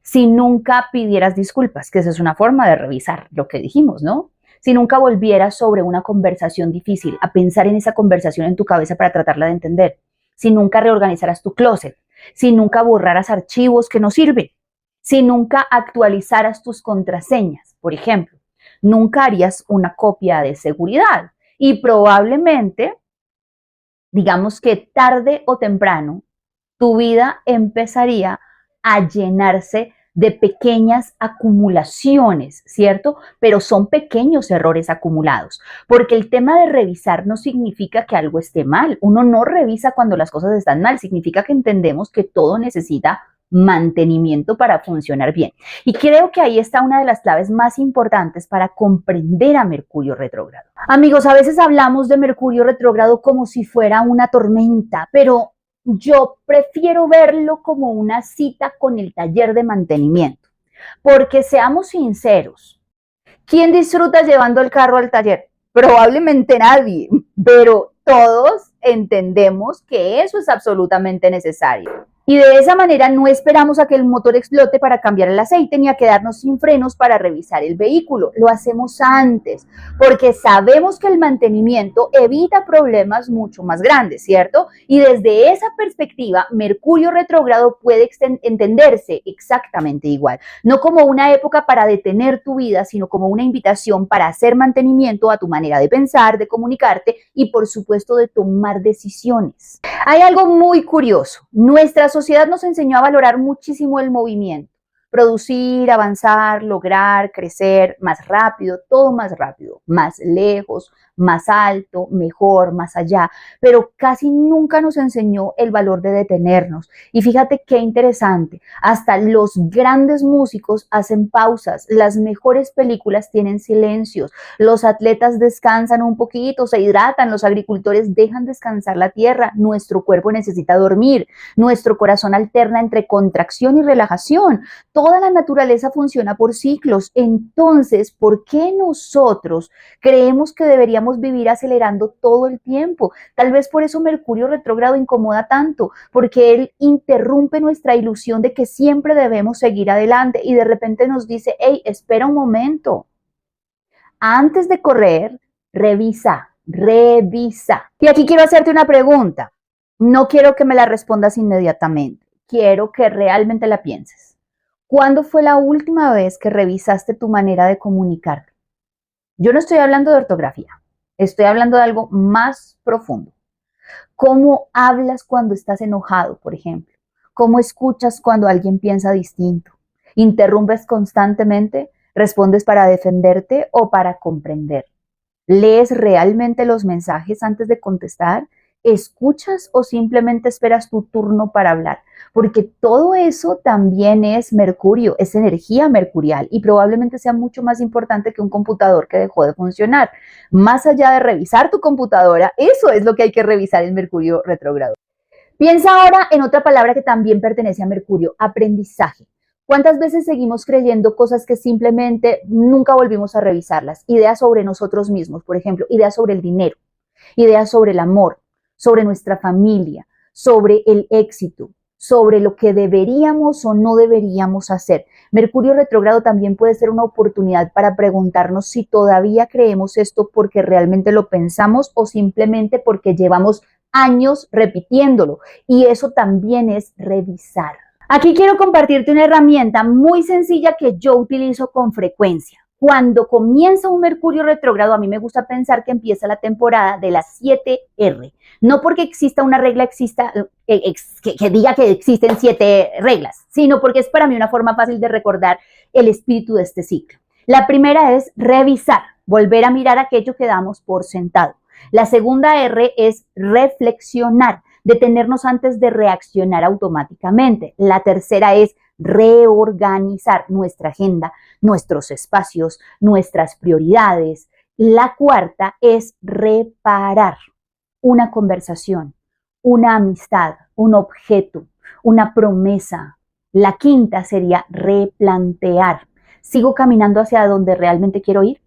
[SPEAKER 1] Si nunca pidieras disculpas, que esa es una forma de revisar lo que dijimos, ¿no? Si nunca volvieras sobre una conversación difícil, a pensar en esa conversación en tu cabeza para tratarla de entender. Si nunca reorganizaras tu closet. Si nunca borraras archivos que no sirven. Si nunca actualizaras tus contraseñas, por ejemplo. Nunca harías una copia de seguridad. Y probablemente, digamos que tarde o temprano, tu vida empezaría a llenarse de pequeñas acumulaciones, ¿cierto? Pero son pequeños errores acumulados, porque el tema de revisar no significa que algo esté mal. Uno no revisa cuando las cosas están mal, significa que entendemos que todo necesita mantenimiento para funcionar bien. Y creo que ahí está una de las claves más importantes para comprender a Mercurio retrógrado. Amigos, a veces hablamos de Mercurio retrógrado como si fuera una tormenta, pero yo prefiero verlo como una cita con el taller de mantenimiento, porque seamos sinceros, ¿quién disfruta llevando el carro al taller? Probablemente nadie, pero todos entendemos que eso es absolutamente necesario. Y de esa manera no esperamos a que el motor explote para cambiar el aceite ni a quedarnos sin frenos para revisar el vehículo. Lo hacemos antes, porque sabemos que el mantenimiento evita problemas mucho más grandes, ¿cierto? Y desde esa perspectiva, Mercurio retrógrado puede entenderse exactamente igual. No como una época para detener tu vida, sino como una invitación para hacer mantenimiento a tu manera de pensar, de comunicarte y, por supuesto, de tomar decisiones. Hay algo muy curioso. Nuestra sociedad nos enseñó a valorar muchísimo el movimiento. Producir, avanzar, lograr, crecer más rápido, todo más rápido, más lejos, más alto, mejor, más allá, pero casi nunca nos enseñó el valor de detenernos. Y fíjate qué interesante, hasta los grandes músicos hacen pausas, las mejores películas tienen silencios, los atletas descansan un poquito, se hidratan, los agricultores dejan descansar la tierra, nuestro cuerpo necesita dormir, nuestro corazón alterna entre contracción y relajación, toda la naturaleza funciona por ciclos. Entonces, ¿por qué nosotros creemos que deberíamos vivir acelerando todo el tiempo? Tal vez por eso Mercurio retrógrado incomoda tanto, porque él interrumpe nuestra ilusión de que siempre debemos seguir adelante y de repente nos dice, hey, espera un momento. Antes de correr, revisa. Y aquí quiero hacerte una pregunta. No quiero que me la respondas inmediatamente. Quiero que realmente la pienses. ¿Cuándo fue la última vez que revisaste tu manera de comunicarte? Yo no estoy hablando de ortografía. Estoy hablando de algo más profundo. ¿Cómo hablas cuando estás enojado, por ejemplo? ¿Cómo escuchas cuando alguien piensa distinto? ¿Interrumpes constantemente? ¿Respondes para defenderte o para comprender? ¿Lees realmente los mensajes antes de contestar? ¿Escuchas o simplemente esperas tu turno para hablar? Porque todo eso también es Mercurio, es energía mercurial y probablemente sea mucho más importante que un computador que dejó de funcionar. Más allá de revisar tu computadora, eso es lo que hay que revisar en Mercurio retrógrado. Piensa ahora en otra palabra que también pertenece a Mercurio, aprendizaje. ¿Cuántas veces seguimos creyendo cosas que simplemente nunca volvimos a revisarlas? Ideas sobre nosotros mismos, por ejemplo, ideas sobre el dinero, ideas sobre el amor, sobre nuestra familia, sobre el éxito, sobre lo que deberíamos o no deberíamos hacer. Mercurio retrógrado también puede ser una oportunidad para preguntarnos si todavía creemos esto porque realmente lo pensamos o simplemente porque llevamos años repitiéndolo. Y eso también es revisar. Aquí quiero compartirte una herramienta muy sencilla que yo utilizo con frecuencia. Cuando comienza un Mercurio retrógrado, a mí me gusta pensar que empieza la temporada de las 7R. No porque exista una regla que diga que existen 7 reglas, sino porque es para mí una forma fácil de recordar el espíritu de este ciclo. La primera es revisar, volver a mirar aquello que damos por sentado. La segunda R es reflexionar, detenernos antes de reaccionar automáticamente. La tercera es reorganizar nuestra agenda, nuestros espacios, nuestras prioridades. La cuarta es reparar una conversación, una amistad, un objeto, una promesa. La quinta sería replantear. ¿Sigo caminando hacia donde realmente quiero ir?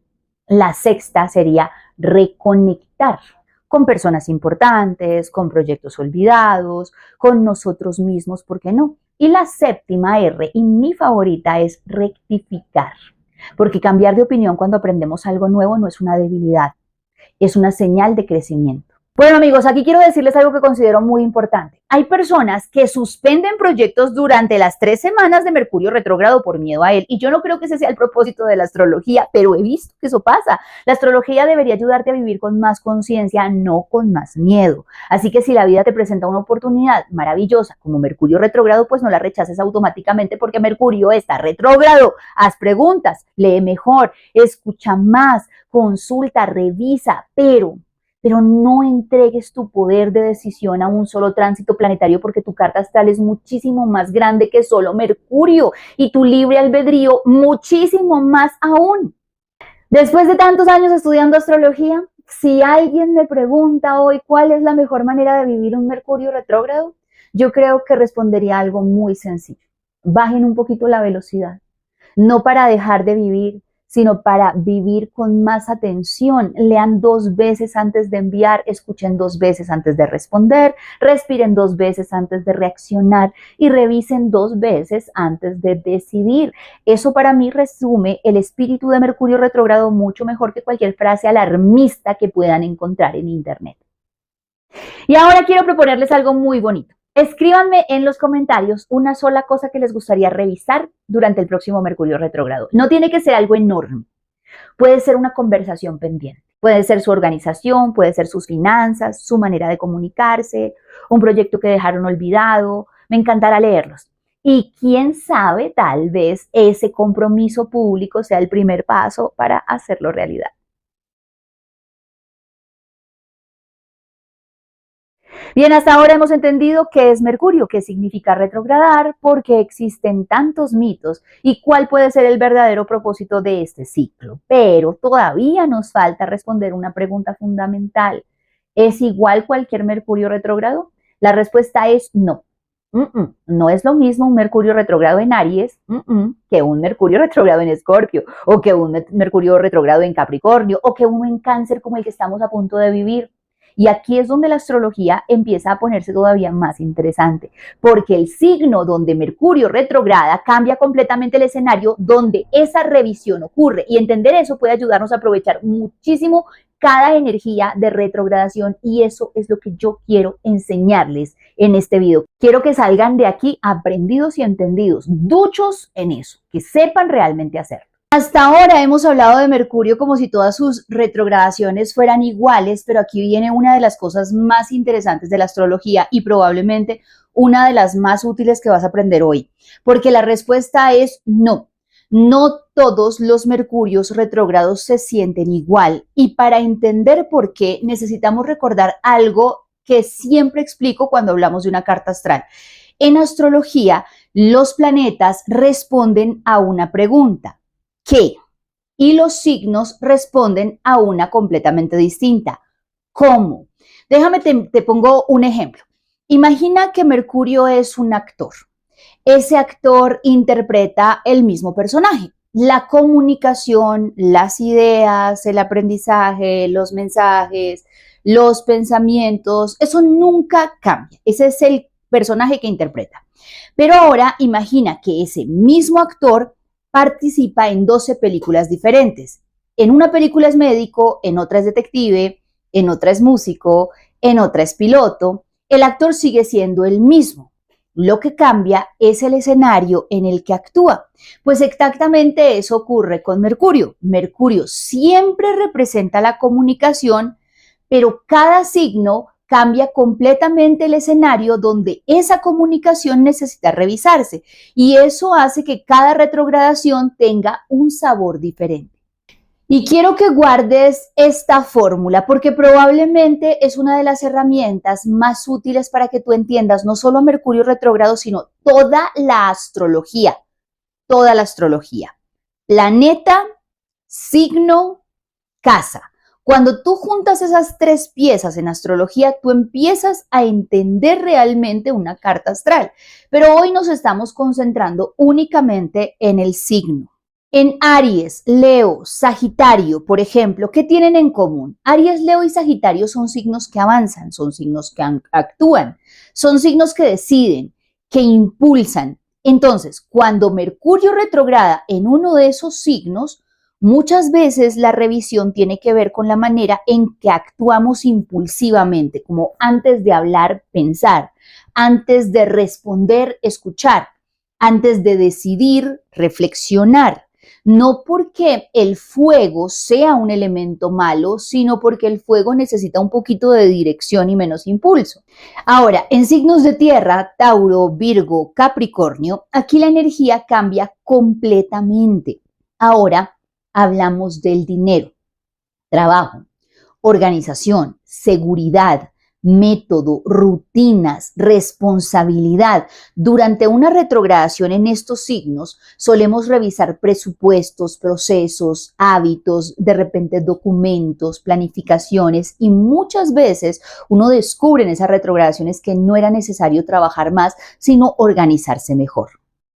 [SPEAKER 1] La sexta sería reconectar con personas importantes, con proyectos olvidados, con nosotros mismos, ¿por qué no? Y la séptima R, y mi favorita, es rectificar. Porque cambiar de opinión cuando aprendemos algo nuevo no es una debilidad, es una señal de crecimiento. Bueno amigos, aquí quiero decirles algo que considero muy importante. Hay personas que suspenden proyectos durante las 3 semanas de Mercurio retrógrado por miedo a él. Y yo no creo que ese sea el propósito de la astrología, pero he visto que eso pasa. La astrología debería ayudarte a vivir con más conciencia, no con más miedo. Así que si la vida te presenta una oportunidad maravillosa como Mercurio retrógrado, pues no la rechaces automáticamente porque Mercurio está retrógrado. Haz preguntas, lee mejor, escucha más, consulta, revisa, pero no entregues tu poder de decisión a un solo tránsito planetario porque tu carta astral es muchísimo más grande que solo Mercurio y tu libre albedrío muchísimo más aún. Después de tantos años estudiando astrología, si alguien me pregunta hoy cuál es la mejor manera de vivir un Mercurio retrógrado, yo creo que respondería algo muy sencillo. Bajen un poquito la velocidad, no para dejar de vivir, sino para vivir con más atención. Lean 2 veces antes de enviar, escuchen 2 veces antes de responder, respiren 2 veces antes de reaccionar y revisen 2 veces antes de decidir. Eso para mí resume el espíritu de Mercurio retrógrado mucho mejor que cualquier frase alarmista que puedan encontrar en internet. Y ahora quiero proponerles algo muy bonito. Escríbanme en los comentarios una sola cosa que les gustaría revisar durante el próximo Mercurio retrógrado. No tiene que ser algo enorme. Puede ser una conversación pendiente. Puede ser su organización, puede ser sus finanzas, su manera de comunicarse, un proyecto que dejaron olvidado. Me encantará leerlos. Y quién sabe, tal vez ese compromiso público sea el primer paso para hacerlo realidad. Bien, hasta ahora hemos entendido qué es Mercurio, qué significa retrogradar, por qué existen tantos mitos y cuál puede ser el verdadero propósito de este ciclo. Pero todavía nos falta responder una pregunta fundamental. ¿Es igual cualquier Mercurio retrógrado? La respuesta es no. No es lo mismo un Mercurio retrógrado en Aries que un Mercurio retrógrado en Escorpio, o que un Mercurio retrógrado en Capricornio, o que uno en Cáncer como el que estamos a punto de vivir. Y aquí es donde la astrología empieza a ponerse todavía más interesante, porque el signo donde Mercurio retrograda cambia completamente el escenario donde esa revisión ocurre. Y entender eso puede ayudarnos a aprovechar muchísimo cada energía de retrogradación, y eso es lo que yo quiero enseñarles en este video. Quiero que salgan de aquí aprendidos y entendidos, duchos en eso, que sepan realmente hacerlo. Hasta ahora hemos hablado de Mercurio como si todas sus retrogradaciones fueran iguales, pero aquí viene una de las cosas más interesantes de la astrología y probablemente una de las más útiles que vas a aprender hoy, porque la respuesta es no. No todos los Mercurios retrógrados se sienten igual, y para entender por qué necesitamos recordar algo que siempre explico cuando hablamos de una carta astral. En astrología, los planetas responden a una pregunta. ¿Qué? Y los signos responden a una completamente distinta. ¿Cómo? Déjame te pongo un ejemplo. Imagina que Mercurio es un actor. Ese actor interpreta el mismo personaje. La comunicación, las ideas, el aprendizaje, los mensajes, los pensamientos, eso nunca cambia. Ese es el personaje que interpreta. Pero ahora imagina que ese mismo actor participa en 12 películas diferentes. En una película es médico, en otra es detective, en otra es músico, en otra es piloto. El actor sigue siendo el mismo. Lo que cambia es el escenario en el que actúa. Pues exactamente eso ocurre con Mercurio. Mercurio siempre representa la comunicación, pero cada signo cambia completamente el escenario donde esa comunicación necesita revisarse, y eso hace que cada retrogradación tenga un sabor diferente. Y quiero que guardes esta fórmula porque probablemente es una de las herramientas más útiles para que tú entiendas no solo Mercurio retrógrado, sino toda la astrología. Toda la astrología. Planeta, signo, casa. Cuando tú juntas esas 3 piezas en astrología, tú empiezas a entender realmente una carta astral. Pero hoy nos estamos concentrando únicamente en el signo. En Aries, Leo, Sagitario, por ejemplo, ¿qué tienen en común? Aries, Leo y Sagitario son signos que avanzan, son signos que actúan, son signos que deciden, que impulsan. Entonces, cuando Mercurio retrograda en uno de esos signos, muchas veces la revisión tiene que ver con la manera en que actuamos impulsivamente, como antes de hablar, pensar, antes de responder, escuchar, antes de decidir, reflexionar. No porque el fuego sea un elemento malo, sino porque el fuego necesita un poquito de dirección y menos impulso. Ahora, en signos de tierra, Tauro, Virgo, Capricornio, aquí la energía cambia completamente. Ahora hablamos del dinero, trabajo, organización, seguridad, método, rutinas, responsabilidad. Durante una retrogradación en estos signos solemos revisar presupuestos, procesos, hábitos, de repente documentos, planificaciones, y muchas veces uno descubre en esas retrogradaciones que no era necesario trabajar más, sino organizarse mejor.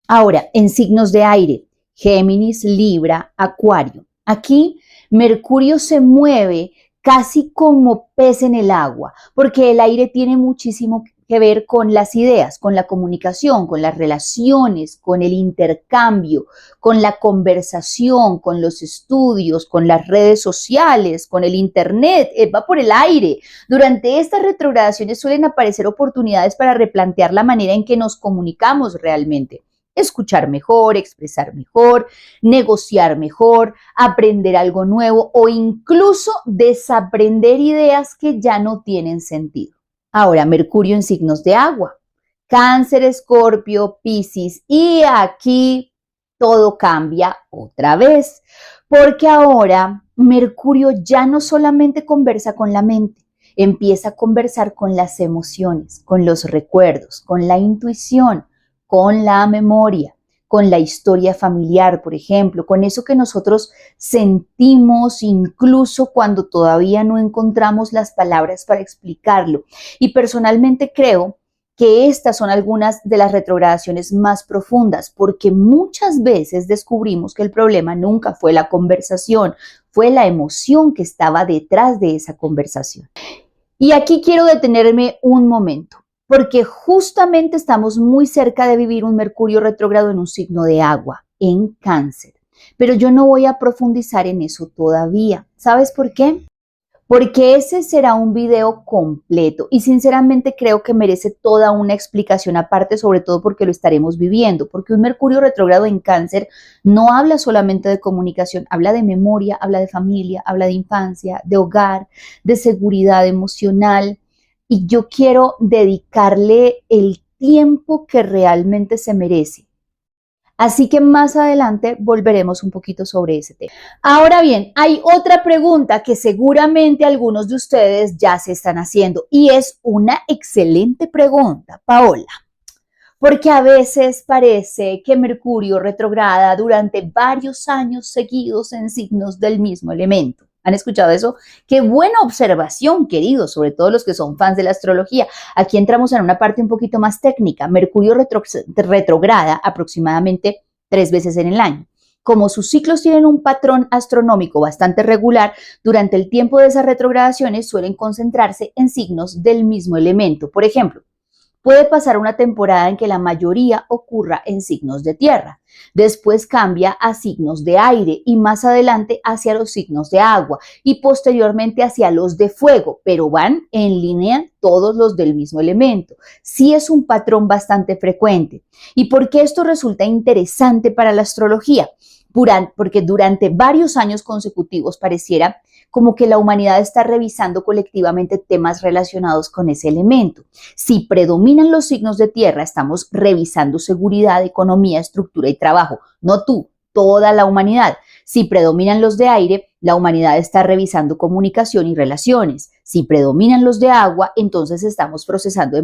[SPEAKER 1] Ahora, en signos de aire, Géminis, Libra, Acuario. Aquí Mercurio se mueve casi como pez en el agua, porque el aire tiene muchísimo que ver con las ideas, con la comunicación, con las relaciones, con el intercambio, con la conversación, con los estudios, con las redes sociales, con el internet, va por el aire. Durante estas retrogradaciones suelen aparecer oportunidades para replantear la manera en que nos comunicamos realmente. Escuchar mejor, expresar mejor, negociar mejor, aprender algo nuevo o incluso desaprender ideas que ya no tienen sentido. Ahora, Mercurio en signos de agua, Cáncer, Escorpio, Piscis, y aquí todo cambia otra vez, porque ahora Mercurio ya no solamente conversa con la mente, empieza a conversar con las emociones, con los recuerdos, con la intuición, con la memoria, con la historia familiar, por ejemplo, con eso que nosotros sentimos incluso cuando todavía no encontramos las palabras para explicarlo. Y personalmente creo que estas son algunas de las retrogradaciones más profundas, porque muchas veces descubrimos que el problema nunca fue la conversación, fue la emoción que estaba detrás de esa conversación. Y aquí quiero detenerme un momento, porque justamente estamos muy cerca de vivir un Mercurio retrógrado en un signo de agua, en Cáncer. Pero yo no voy a profundizar en eso todavía. ¿Sabes por qué? Porque ese será un video completo y sinceramente creo que merece toda una explicación aparte, sobre todo porque lo estaremos viviendo, porque un Mercurio retrógrado en Cáncer no habla solamente de comunicación, habla de memoria, habla de familia, habla de infancia, de hogar, de seguridad emocional. Y yo quiero dedicarle el tiempo que realmente se merece. Así que más adelante volveremos un poquito sobre ese tema. Ahora bien, hay otra pregunta que seguramente algunos de ustedes ya se están haciendo y es una excelente pregunta, Paola. Porque a veces parece que Mercurio retrograda durante varios años seguidos en signos del mismo elemento. ¿Han escuchado eso? Qué buena observación, queridos, sobre todo los que son fans de la astrología. Aquí entramos en una parte un poquito más técnica. Mercurio retrograda aproximadamente 3 veces en el año. Como sus ciclos tienen un patrón astronómico bastante regular, durante el tiempo de esas retrogradaciones suelen concentrarse en signos del mismo elemento. Por ejemplo, puede pasar una temporada en que la mayoría ocurra en signos de tierra, después cambia a signos de aire y más adelante hacia los signos de agua y posteriormente hacia los de fuego, pero van en línea todos los del mismo elemento. Sí es un patrón bastante frecuente. ¿Y por qué esto resulta interesante para la astrología? Porque durante varios años consecutivos pareciera como que la humanidad está revisando colectivamente temas relacionados con ese elemento. Si predominan los signos de tierra, estamos revisando seguridad, economía, estructura y trabajo. No tú, toda la humanidad. Si predominan los de aire, la humanidad está revisando comunicación y relaciones. Si predominan los de agua, entonces estamos procesando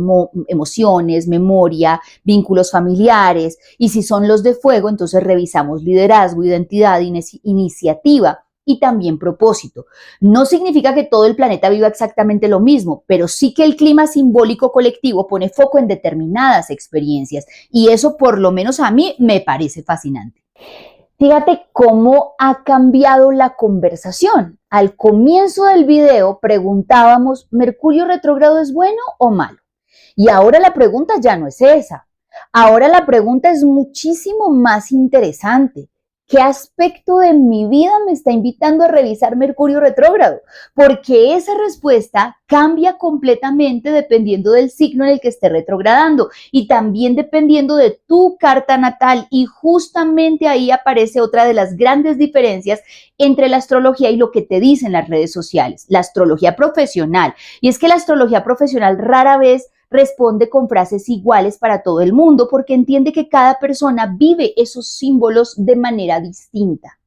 [SPEAKER 1] emociones, memoria, vínculos familiares. Y si son los de fuego, entonces revisamos liderazgo, identidad, iniciativa y también propósito. No significa que todo el planeta viva exactamente lo mismo, pero sí que el clima simbólico colectivo pone foco en determinadas experiencias y eso por lo menos a mí me parece fascinante. Fíjate cómo ha cambiado la conversación. Al comienzo del video preguntábamos, ¿Mercurio retrógrado es bueno o malo? Y ahora la pregunta ya no es esa. Ahora la pregunta es muchísimo más interesante. ¿Qué aspecto de mi vida me está invitando a revisar Mercurio retrógrado? Porque esa respuesta cambia completamente dependiendo del signo en el que esté retrogradando y también dependiendo de tu carta natal. Y justamente ahí aparece otra de las grandes diferencias entre la astrología y lo que te dicen las redes sociales, la astrología profesional. Y es que la astrología profesional rara vez responde con frases iguales para todo el mundo porque entiende que cada persona vive esos símbolos de manera distinta.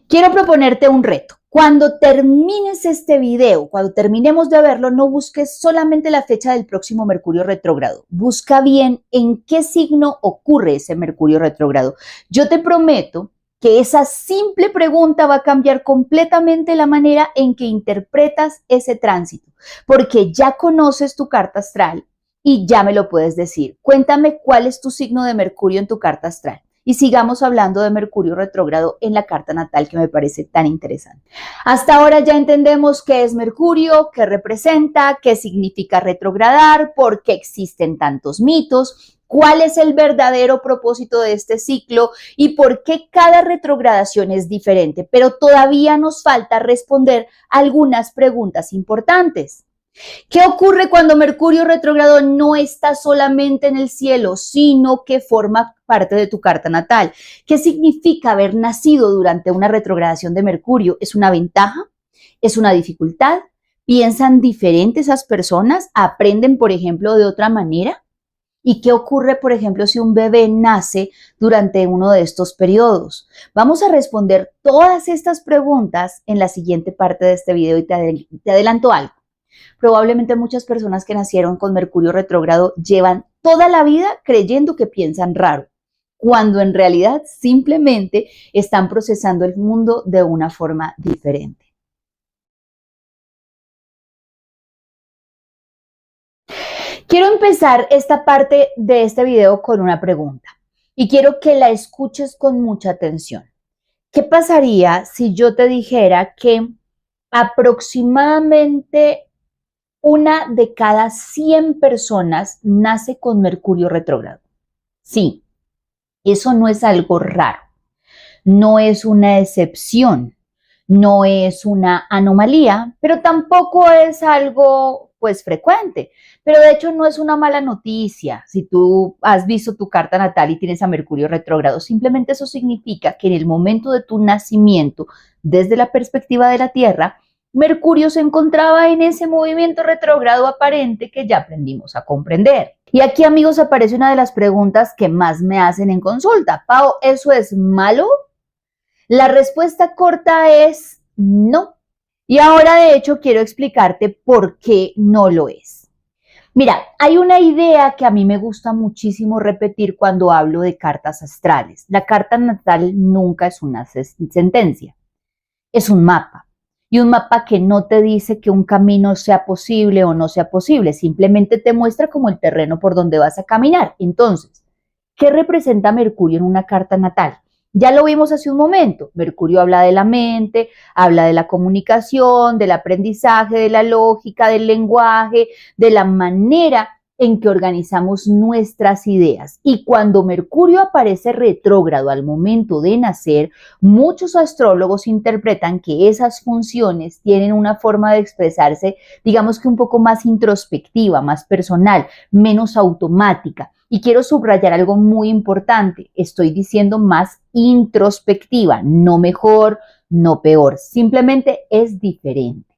[SPEAKER 1] Quiero proponerte un reto. Cuando termines este video, cuando terminemos de verlo, no busques solamente la fecha del próximo Mercurio retrógrado. Busca bien en qué signo ocurre ese Mercurio retrógrado. Yo te prometo que esa simple pregunta va a cambiar completamente la manera en que interpretas ese tránsito, porque ya conoces tu carta astral y ya me lo puedes decir. Cuéntame cuál es tu signo de Mercurio en tu carta astral. y sigamos hablando de Mercurio retrógrado en la carta natal, que me parece tan interesante. Hasta ahora ya entendemos qué es Mercurio, qué representa, qué significa retrogradar, por qué existen tantos mitos, cuál es el verdadero propósito de este ciclo y por qué cada retrogradación es diferente. Pero todavía nos falta responder algunas preguntas importantes. ¿Qué ocurre cuando Mercurio retrógrado no está solamente en el cielo, sino que forma parte de tu carta natal? ¿Qué significa haber nacido durante una retrogradación de Mercurio? ¿Es una ventaja? ¿Es una dificultad? ¿Piensan diferente esas personas? ¿Aprenden, por ejemplo, de otra manera? ¿Y qué ocurre, por ejemplo, si un bebé nace durante uno de estos periodos? Vamos a responder todas estas preguntas en la siguiente parte de este video y te adelanto algo. Probablemente muchas personas que nacieron con Mercurio retrógrado llevan toda la vida creyendo que piensan raro, cuando en realidad simplemente están procesando el mundo de una forma diferente. Quiero empezar esta parte de este video con una pregunta y quiero que la escuches con mucha atención. ¿Qué pasaría si yo te dijera que aproximadamente una de cada 100 personas nace con Mercurio retrógrado? Sí, eso no es algo raro, no es una excepción, no es una anomalía, pero tampoco es algo pues frecuente. Pero de hecho no es una mala noticia si tú has visto tu carta natal y tienes a Mercurio retrógrado. Simplemente eso significa que en el momento de tu nacimiento, desde la perspectiva de la Tierra, Mercurio se encontraba en ese movimiento retrógrado aparente que ya aprendimos a comprender. Y aquí, amigos, aparece una de las preguntas que más me hacen en consulta. Pau, ¿eso es malo? La respuesta corta es no. Y ahora, de hecho, quiero explicarte por qué no lo es. Mira, hay una idea que a mí me gusta muchísimo repetir cuando hablo de cartas astrales. La carta natal nunca es una sentencia, es un mapa. Y un mapa que no te dice que un camino sea posible o no sea posible, simplemente te muestra como el terreno por donde vas a caminar. Entonces, ¿qué representa Mercurio en una carta natal? Ya lo vimos hace un momento. Mercurio habla de la mente, habla de la comunicación, del aprendizaje, de la lógica, del lenguaje, de la manera en que organizamos nuestras ideas. Y cuando Mercurio aparece retrógrado al momento de nacer, muchos astrólogos interpretan que esas funciones tienen una forma de expresarse, digamos que un poco más introspectiva, más personal, menos automática. Y quiero subrayar algo muy importante. Estoy diciendo más introspectiva, no mejor, no peor. Simplemente es diferente.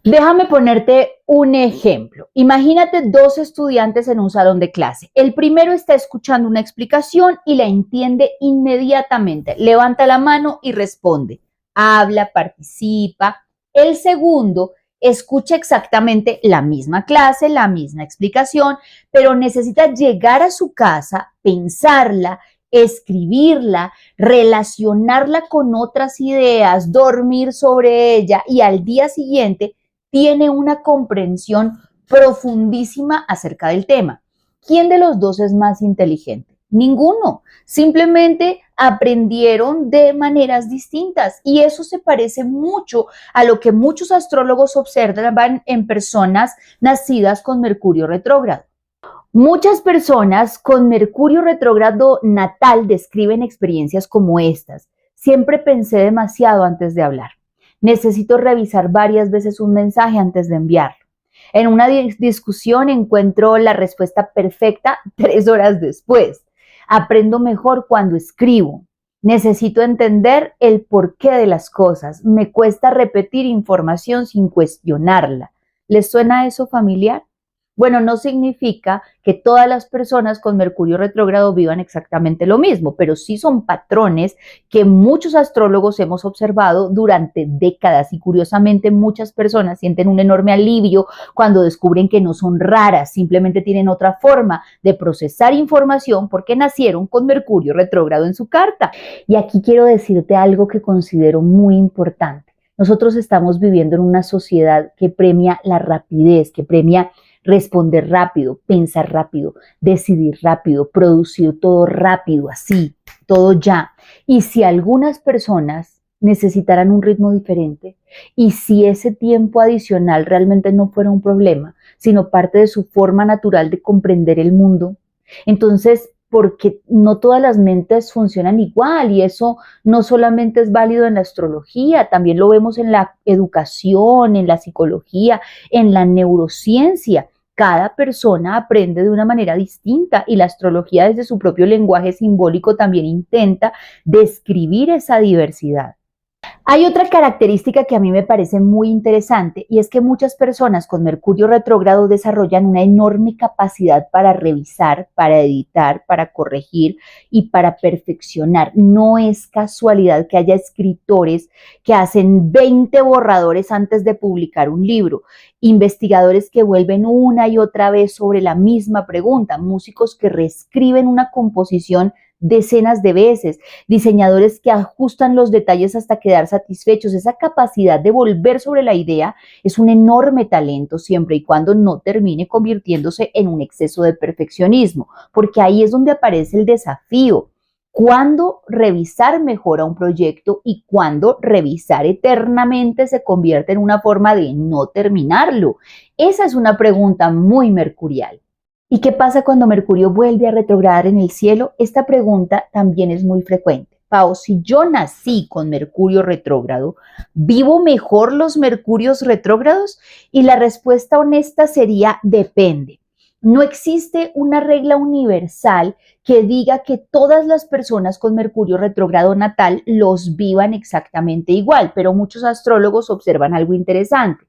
[SPEAKER 1] Déjame ponerte un ejemplo. Imagínate dos estudiantes en un salón de clase. El primero está escuchando una explicación y la entiende inmediatamente. Levanta la mano y responde. Habla, participa. El segundo escucha exactamente la misma clase, la misma explicación, pero necesita llegar a su casa, pensarla, escribirla, relacionarla con otras ideas, dormir sobre ella y al día siguiente tiene una comprensión profundísima acerca del tema. ¿Quién de los dos es más inteligente? Ninguno. Simplemente aprendieron de maneras distintas y eso se parece mucho a lo que muchos astrólogos observan en personas nacidas con Mercurio retrógrado. Muchas personas con Mercurio retrógrado natal describen experiencias como estas. Siempre pensé demasiado antes de hablar. Necesito revisar varias veces un mensaje antes de enviarlo. En una discusión encuentro la respuesta perfecta 3 horas después. Aprendo mejor cuando escribo. Necesito entender el porqué de las cosas. Me cuesta repetir información sin cuestionarla. ¿Les suena eso familiar? Bueno, no significa que todas las personas con Mercurio retrógrado vivan exactamente lo mismo, pero sí son patrones que muchos astrólogos hemos observado durante décadas y curiosamente muchas personas sienten un enorme alivio cuando descubren que no son raras, simplemente tienen otra forma de procesar información porque nacieron con Mercurio retrógrado en su carta. Y aquí quiero decirte algo que considero muy importante. Nosotros estamos viviendo en una sociedad que premia la rapidez, que premia responder rápido, pensar rápido, decidir rápido, producir todo rápido, así, todo ya. Y si algunas personas necesitaran un ritmo diferente y si ese tiempo adicional realmente no fuera un problema, sino parte de su forma natural de comprender el mundo, entonces, porque no todas las mentes funcionan igual y eso no solamente es válido en la astrología, también lo vemos en la educación, en la psicología, en la neurociencia. Cada persona aprende de una manera distinta y la astrología desde su propio lenguaje simbólico también intenta describir esa diversidad. Hay otra característica que a mí me parece muy interesante y es que muchas personas con Mercurio retrógrado desarrollan una enorme capacidad para revisar, para editar, para corregir y para perfeccionar. No es casualidad que haya escritores que hacen 20 borradores antes de publicar un libro, investigadores que vuelven una y otra vez sobre la misma pregunta, músicos que reescriben una composición decenas de veces, diseñadores que ajustan los detalles hasta quedar satisfechos. Esa capacidad de volver sobre la idea es un enorme talento siempre y cuando no termine convirtiéndose en un exceso de perfeccionismo, porque ahí es donde aparece el desafío. ¿Cuándo revisar mejora un proyecto y cuándo revisar eternamente se convierte en una forma de no terminarlo? Esa es una pregunta muy mercurial. ¿Y qué pasa cuando Mercurio vuelve a retrogradar en el cielo? Esta pregunta también es muy frecuente. Pao, si yo nací con Mercurio retrógrado, ¿vivo mejor los Mercurios retrógrados? Y la respuesta honesta sería depende. No existe una regla universal que diga que todas las personas con Mercurio retrógrado natal los vivan exactamente igual, pero muchos astrólogos observan algo interesante.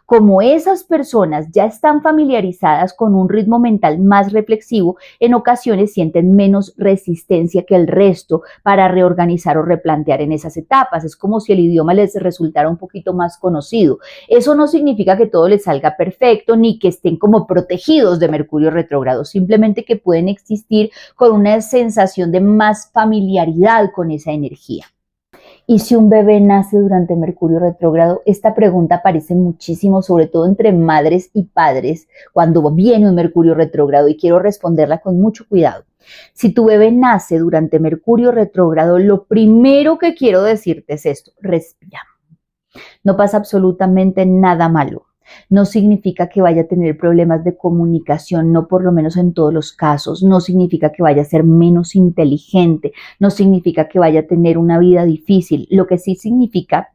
[SPEAKER 1] Como esas personas ya están familiarizadas con un ritmo mental más reflexivo, en ocasiones sienten menos resistencia que el resto para reorganizar o replantear en esas etapas. Es como si el idioma les resultara un poquito más conocido. Eso no significa que todo les salga perfecto ni que estén como protegidos de Mercurio retrógrado, simplemente que pueden existir con una sensación de más familiaridad con esa energía. ¿Y si un bebé nace durante Mercurio retrógrado? Esta pregunta aparece muchísimo, sobre todo entre madres y padres, cuando viene un Mercurio retrógrado y quiero responderla con mucho cuidado. Si tu bebé nace durante Mercurio retrógrado, lo primero que quiero decirte es esto: respira. No pasa absolutamente nada malo. No significa que vaya a tener problemas de comunicación, no por lo menos en todos los casos. No significa que vaya a ser menos inteligente, no significa que vaya a tener una vida difícil. Lo que sí significa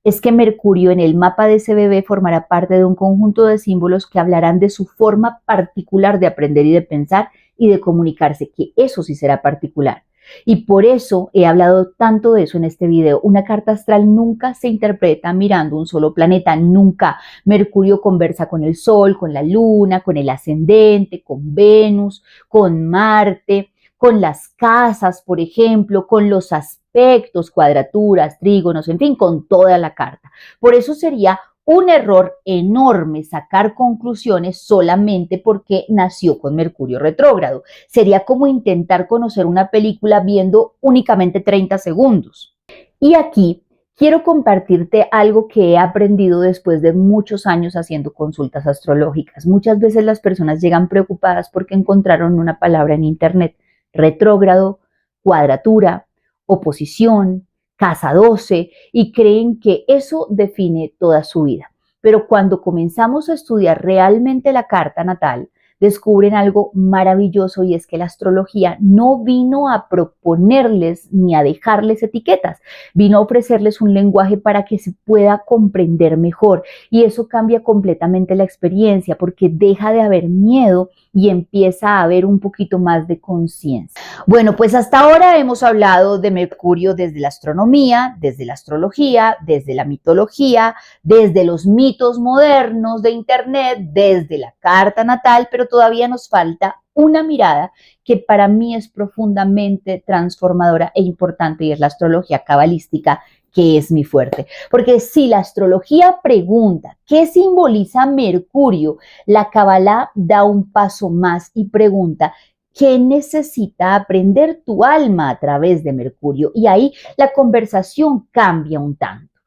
[SPEAKER 1] es que Mercurio en el mapa de ese bebé formará parte de un conjunto de símbolos que hablarán de su forma particular de aprender y de pensar y de comunicarse, que eso sí será particular. Y por eso he hablado tanto de eso en este video. Una carta astral nunca se interpreta mirando un solo planeta, nunca. Mercurio conversa con el Sol, con la Luna, con el ascendente, con Venus, con Marte, con las casas, por ejemplo, con los aspectos, cuadraturas, trígonos, en fin, con toda la carta. Por eso sería un error enorme sacar conclusiones solamente porque nació con Mercurio retrógrado. Sería como intentar conocer una película viendo únicamente 30 segundos. Y aquí quiero compartirte algo que he aprendido después de muchos años haciendo consultas astrológicas. Muchas veces las personas llegan preocupadas porque encontraron una palabra en internet: retrógrado, cuadratura, oposición, casa 12, y creen que eso define toda su vida. Pero cuando comenzamos a estudiar realmente la carta natal, descubren algo maravilloso, y es que la astrología no vino a proponerles ni a dejarles etiquetas, vino a ofrecerles un lenguaje para que se pueda comprender mejor, y eso cambia completamente la experiencia porque deja de haber miedo y empieza a haber un poquito más de conciencia. Bueno, pues hasta ahora hemos hablado de Mercurio desde la astronomía, desde la astrología, desde la mitología, desde los mitos modernos de internet, desde la carta natal, pero todavía nos falta una mirada que para mí es profundamente transformadora e importante, y es la astrología cabalística, que es mi fuerte. Porque si la astrología pregunta ¿qué simboliza Mercurio?, la Cabalá da un paso más y pregunta ¿qué necesita aprender tu alma a través de Mercurio? Y ahí la conversación cambia un tanto.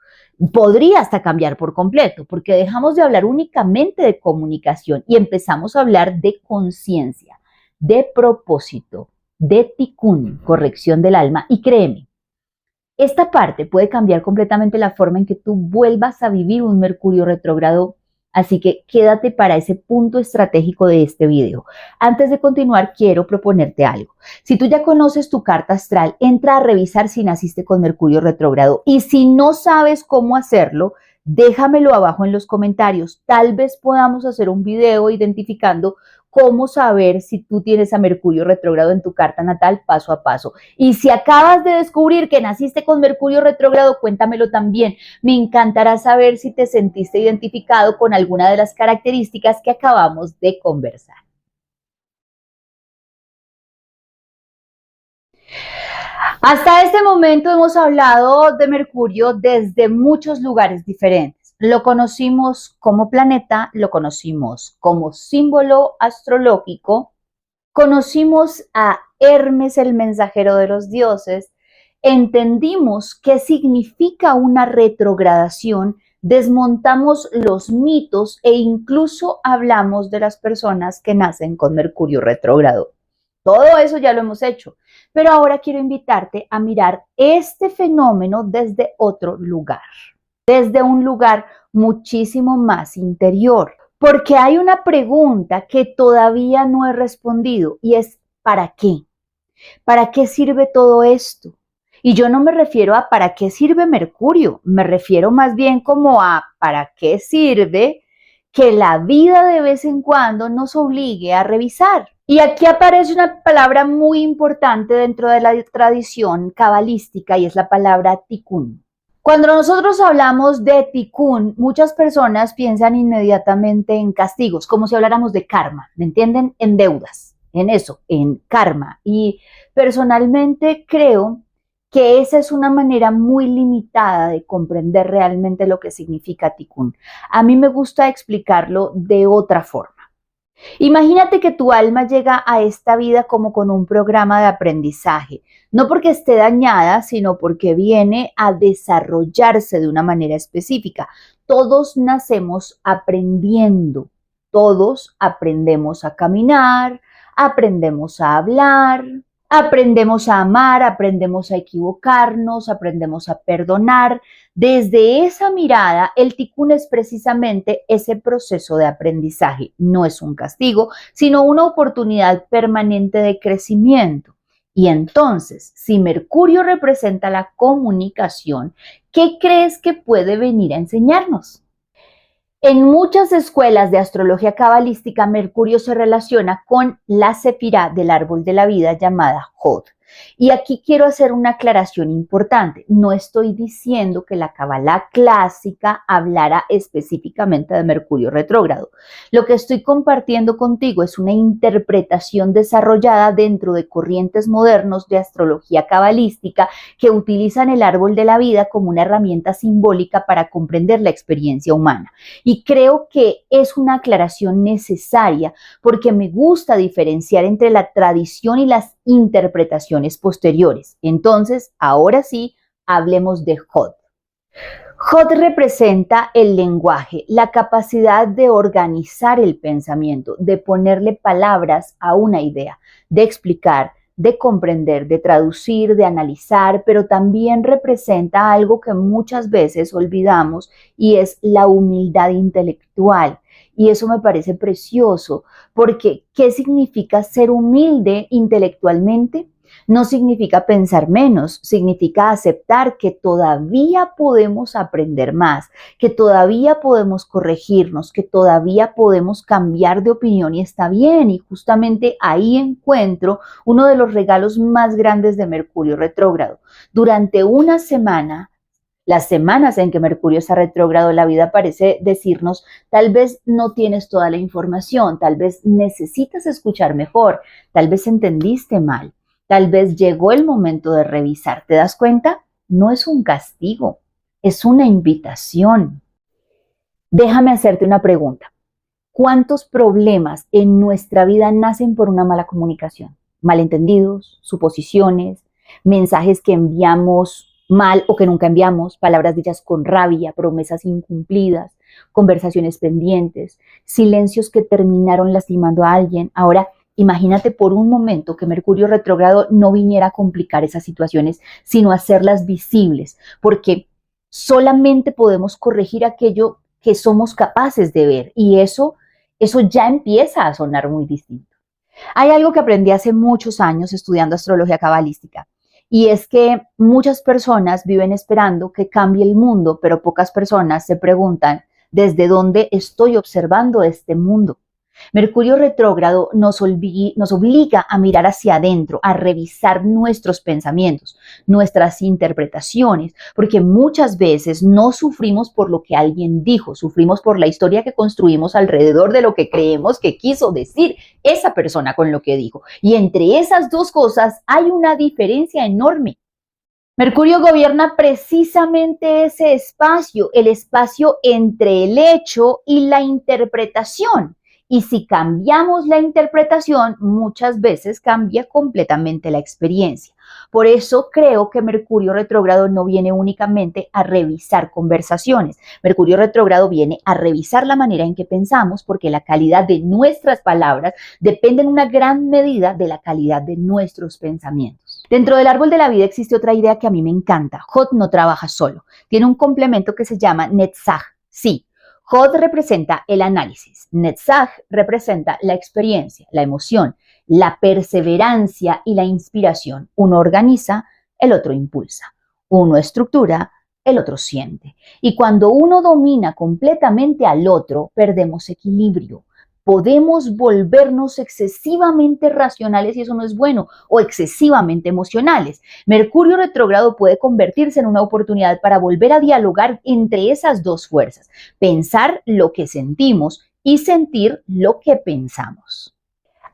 [SPEAKER 1] Podría hasta cambiar por completo, porque dejamos de hablar únicamente de comunicación y empezamos a hablar de conciencia, de propósito, de tikkun, corrección del alma. Y créeme, esta parte puede cambiar completamente la forma en que tú vuelvas a vivir un Mercurio retrógrado, así que quédate para ese punto estratégico de este video. Antes de continuar, quiero proponerte algo. Si tú ya conoces tu carta astral, entra a revisar si naciste con Mercurio retrógrado y si no sabes cómo hacerlo, déjamelo abajo en los comentarios. Tal vez podamos hacer un video identificando cómo saber si tú tienes a Mercurio retrógrado en tu carta natal paso a paso. Y si acabas de descubrir que naciste con Mercurio retrógrado, cuéntamelo también. Me encantará saber si te sentiste identificado con alguna de las características que acabamos de conversar. Hasta este momento hemos hablado de Mercurio desde muchos lugares diferentes. Lo conocimos como planeta, lo conocimos como símbolo astrológico, conocimos a Hermes, el mensajero de los dioses, entendimos qué significa una retrogradación, desmontamos los mitos e incluso hablamos de las personas que nacen con Mercurio retrógrado. Todo eso ya lo hemos hecho, pero ahora quiero invitarte a mirar este fenómeno desde otro lugar, desde un lugar muchísimo más interior, porque hay una pregunta que todavía no he respondido y es ¿para qué? ¿Para qué sirve todo esto? Y yo no me refiero a ¿para qué sirve Mercurio? Me refiero más bien como a ¿para qué sirve que la vida de vez en cuando nos obligue a revisar? Y aquí aparece una palabra muy importante dentro de la tradición cabalística y es la palabra tikkun. Cuando nosotros hablamos de tikkun, muchas personas piensan inmediatamente en castigos, como si habláramos de karma, ¿me entienden? En deudas, en eso, en karma. Y personalmente creo que esa es una manera muy limitada de comprender realmente lo que significa tikkun. A mí me gusta explicarlo de otra forma. Imagínate que tu alma llega a esta vida como con un programa de aprendizaje, no porque esté dañada, sino porque viene a desarrollarse de una manera específica. Todos nacemos aprendiendo, todos aprendemos a caminar, aprendemos a hablar, aprendemos a amar, aprendemos a equivocarnos, aprendemos a perdonar. Desde esa mirada, el tikkun es precisamente ese proceso de aprendizaje. No es un castigo, sino una oportunidad permanente de crecimiento. Y entonces, si Mercurio representa la comunicación, ¿qué crees que puede venir a enseñarnos? En muchas escuelas de astrología cabalística, Mercurio se relaciona con la sefirá del árbol de la vida llamada Hod. Y aquí quiero hacer una aclaración importante. No estoy diciendo que la Kabbalah clásica hablara específicamente de Mercurio retrógrado. Lo que estoy compartiendo contigo es una interpretación desarrollada dentro de corrientes modernos de astrología cabalística que utilizan el árbol de la vida como una herramienta simbólica para comprender la experiencia humana. Y creo que es una aclaración necesaria porque me gusta diferenciar entre la tradición y las interpretaciones posteriores. Entonces, ahora sí, hablemos de Hod. Hod representa el lenguaje, la capacidad de organizar el pensamiento, de ponerle palabras a una idea, de explicar, de comprender, de traducir, de analizar, pero también representa algo que muchas veces olvidamos y es la humildad intelectual. Y eso me parece precioso, porque ¿qué significa ser humilde intelectualmente? No significa pensar menos, significa aceptar que todavía podemos aprender más, que todavía podemos corregirnos, que todavía podemos cambiar de opinión y está bien. Y justamente ahí encuentro uno de los regalos más grandes de Mercurio retrógrado. Durante una semana, las semanas en que Mercurio está retrógrado, la vida parece decirnos, tal vez no tienes toda la información, tal vez necesitas escuchar mejor, tal vez entendiste mal. Tal vez llegó el momento de revisar. ¿Te das cuenta? No es un castigo, es una invitación. Déjame hacerte una pregunta. ¿Cuántos problemas en nuestra vida nacen por una mala comunicación? Malentendidos, suposiciones, mensajes que enviamos mal o que nunca enviamos, palabras dichas con rabia, promesas incumplidas, conversaciones pendientes, silencios que terminaron lastimando a alguien. Ahora, imagínate por un momento que Mercurio retrógrado no viniera a complicar esas situaciones, sino a hacerlas visibles, porque solamente podemos corregir aquello que somos capaces de ver y eso ya empieza a sonar muy distinto. Hay algo que aprendí hace muchos años estudiando astrología cabalística y es que muchas personas viven esperando que cambie el mundo, pero pocas personas se preguntan desde dónde estoy observando este mundo. Mercurio retrógrado nos obliga a mirar hacia adentro, a revisar nuestros pensamientos, nuestras interpretaciones, porque muchas veces no sufrimos por lo que alguien dijo, sufrimos por la historia que construimos alrededor de lo que creemos que quiso decir esa persona con lo que dijo. Y entre esas dos cosas hay una diferencia enorme. Mercurio gobierna precisamente ese espacio, el espacio entre el hecho y la interpretación. Y si cambiamos la interpretación, muchas veces cambia completamente la experiencia. Por eso creo que Mercurio retrógrado no viene únicamente a revisar conversaciones. Mercurio retrógrado viene a revisar la manera en que pensamos, porque la calidad de nuestras palabras depende en una gran medida de la calidad de nuestros pensamientos. Dentro del árbol de la vida existe otra idea que a mí me encanta. Hod no trabaja solo. Tiene un complemento que se llama Netzach. Sí. Hod representa el análisis, Netzach representa la experiencia, la emoción, la perseverancia y la inspiración. Uno organiza, el otro impulsa. Uno estructura, el otro siente. Y cuando uno domina completamente al otro, perdemos equilibrio. Podemos volvernos excesivamente racionales y eso no es bueno, o excesivamente emocionales. Mercurio retrógrado puede convertirse en una oportunidad para volver a dialogar entre esas dos fuerzas, pensar lo que sentimos y sentir lo que pensamos.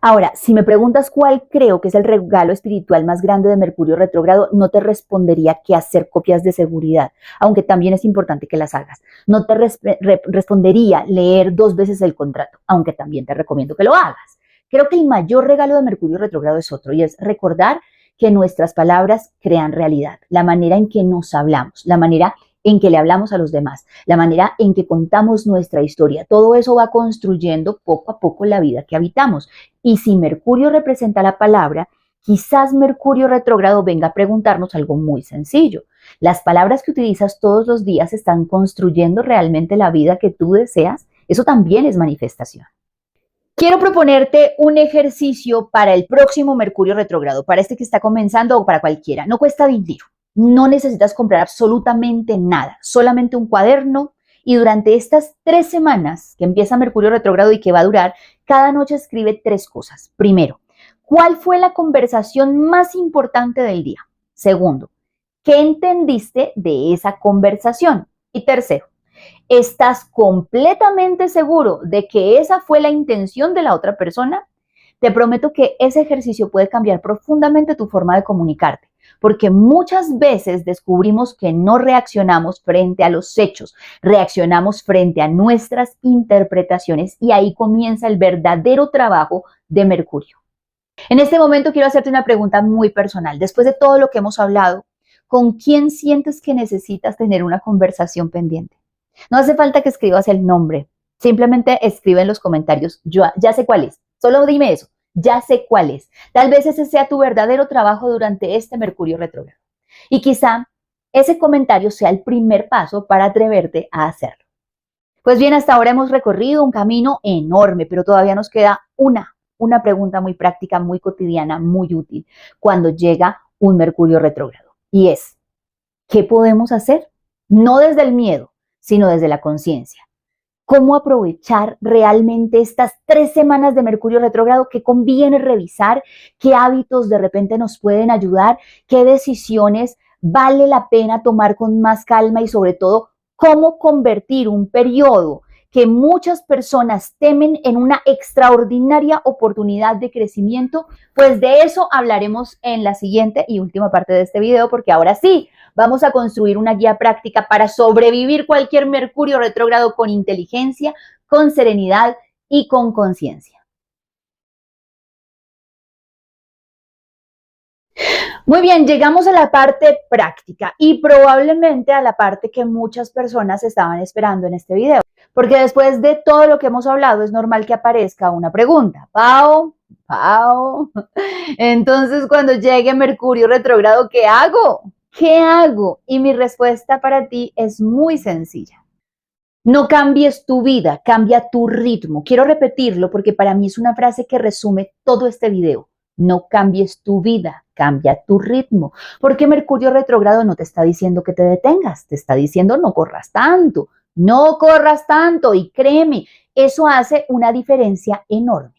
[SPEAKER 1] Ahora, si me preguntas cuál creo que es el regalo espiritual más grande de Mercurio retrógrado, no te respondería que hacer copias de seguridad, aunque también es importante que las hagas. No te respondería leer 2 veces el contrato, aunque también te recomiendo que lo hagas. Creo que el mayor regalo de Mercurio retrógrado es otro, y es recordar que nuestras palabras crean realidad, la manera en que nos hablamos, la manera en que le hablamos a los demás, la manera en que contamos nuestra historia. Todo eso va construyendo poco a poco la vida que habitamos. Y si Mercurio representa la palabra, quizás Mercurio retrógrado venga a preguntarnos algo muy sencillo. ¿Las palabras que utilizas todos los días están construyendo realmente la vida que tú deseas? Eso también es manifestación. Quiero proponerte un ejercicio para el próximo Mercurio retrógrado, para este que está comenzando o para cualquiera. No cuesta dinero. No necesitas comprar absolutamente nada, solamente un cuaderno y durante estas 3 semanas que empieza Mercurio retrógrado y que va a durar, cada noche escribe 3 cosas. Primero, ¿cuál fue la conversación más importante del día? Segundo, ¿qué entendiste de esa conversación? Y tercero, ¿estás completamente seguro de que esa fue la intención de la otra persona? Te prometo que ese ejercicio puede cambiar profundamente tu forma de comunicarte, porque muchas veces descubrimos que no reaccionamos frente a los hechos, reaccionamos frente a nuestras interpretaciones y ahí comienza el verdadero trabajo de Mercurio. En este momento quiero hacerte una pregunta muy personal. Después de todo lo que hemos hablado, ¿con quién sientes que necesitas tener una conversación pendiente? No hace falta que escribas el nombre, simplemente escribe en los comentarios, yo ya sé cuál es. Solo dime eso, ya sé cuál es. Tal vez ese sea tu verdadero trabajo durante este Mercurio retrógrado. Y quizá ese comentario sea el primer paso para atreverte a hacerlo. Pues bien, hasta ahora hemos recorrido un camino enorme, pero todavía nos queda una pregunta muy práctica, muy cotidiana, muy útil cuando llega un Mercurio retrógrado. Y es, ¿qué podemos hacer? No desde el miedo, sino desde la conciencia. ¿Cómo aprovechar realmente estas 3 semanas de Mercurio retrógrado? ¿Qué conviene revisar? ¿Qué hábitos de repente nos pueden ayudar? ¿Qué decisiones vale la pena tomar con más calma? Y sobre todo, ¿cómo convertir un periodo que muchas personas temen en una extraordinaria oportunidad de crecimiento? Pues de eso hablaremos en la siguiente y última parte de este video, porque ahora sí, vamos a construir una guía práctica para sobrevivir cualquier Mercurio retrógrado con inteligencia, con serenidad y con conciencia. Muy bien, llegamos a la parte práctica y probablemente a la parte que muchas personas estaban esperando en este video, porque después de todo lo que hemos hablado es normal que aparezca una pregunta. Pau, Pau, entonces cuando llegue Mercurio retrógrado, ¿qué hago? ¿Qué hago? Y mi respuesta para ti es muy sencilla. No cambies tu vida, cambia tu ritmo. Quiero repetirlo porque para mí es una frase que resume todo este video. No cambies tu vida, cambia tu ritmo. Porque Mercurio retrógrado no te está diciendo que te detengas, te está diciendo no corras tanto, no corras tanto. Y créeme, eso hace una diferencia enorme.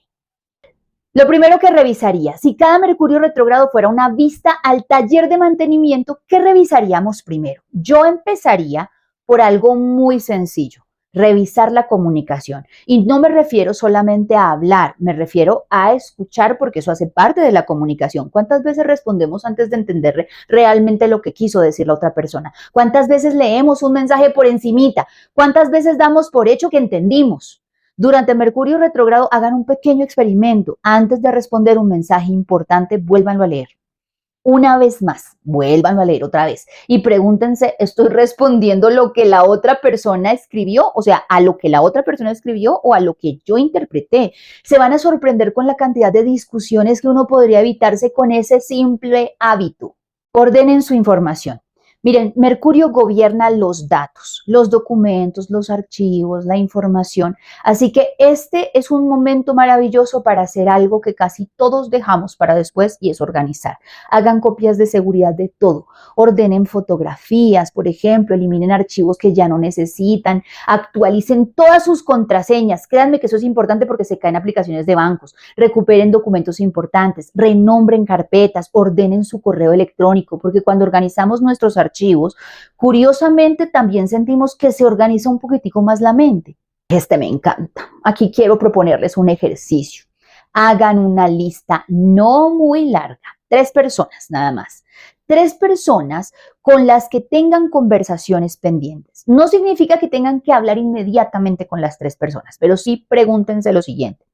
[SPEAKER 1] Lo primero que revisaría, si cada Mercurio retrógrado fuera una vista al taller de mantenimiento, ¿qué revisaríamos primero? Yo empezaría por algo muy sencillo, revisar la comunicación. Y no me refiero solamente a hablar, me refiero a escuchar porque eso hace parte de la comunicación. ¿Cuántas veces respondemos antes de entender realmente lo que quiso decir la otra persona? ¿Cuántas veces leemos un mensaje por encimita? ¿Cuántas veces damos por hecho que entendimos? Durante Mercurio retrógrado hagan un pequeño experimento. Antes de responder un mensaje importante, vuélvanlo a leer. Una vez más, vuélvanlo a leer otra vez y pregúntense, ¿estoy respondiendo lo que la otra persona escribió? O sea, ¿a lo que la otra persona escribió o a lo que yo interpreté? Se van a sorprender con la cantidad de discusiones que uno podría evitarse con ese simple hábito. Ordenen su información. Miren, Mercurio gobierna los datos, los documentos, los archivos, la información. Así que este es un momento maravilloso para hacer algo que casi todos dejamos para después y es organizar. Hagan copias de seguridad de todo. Ordenen fotografías, por ejemplo, eliminen archivos que ya no necesitan, actualicen todas sus contraseñas. Créanme que eso es importante porque se caen aplicaciones de bancos. Recuperen documentos importantes, renombren carpetas, ordenen su correo electrónico, porque cuando organizamos nuestros archivos, curiosamente también sentimos que se organiza un poquitico más la mente. Este me encanta. Aquí quiero proponerles un ejercicio. Hagan una lista no muy larga, 3 personas nada más. 3 personas con las que tengan conversaciones pendientes. No significa que tengan que hablar inmediatamente con las 3 personas, pero sí pregúntense lo siguiente.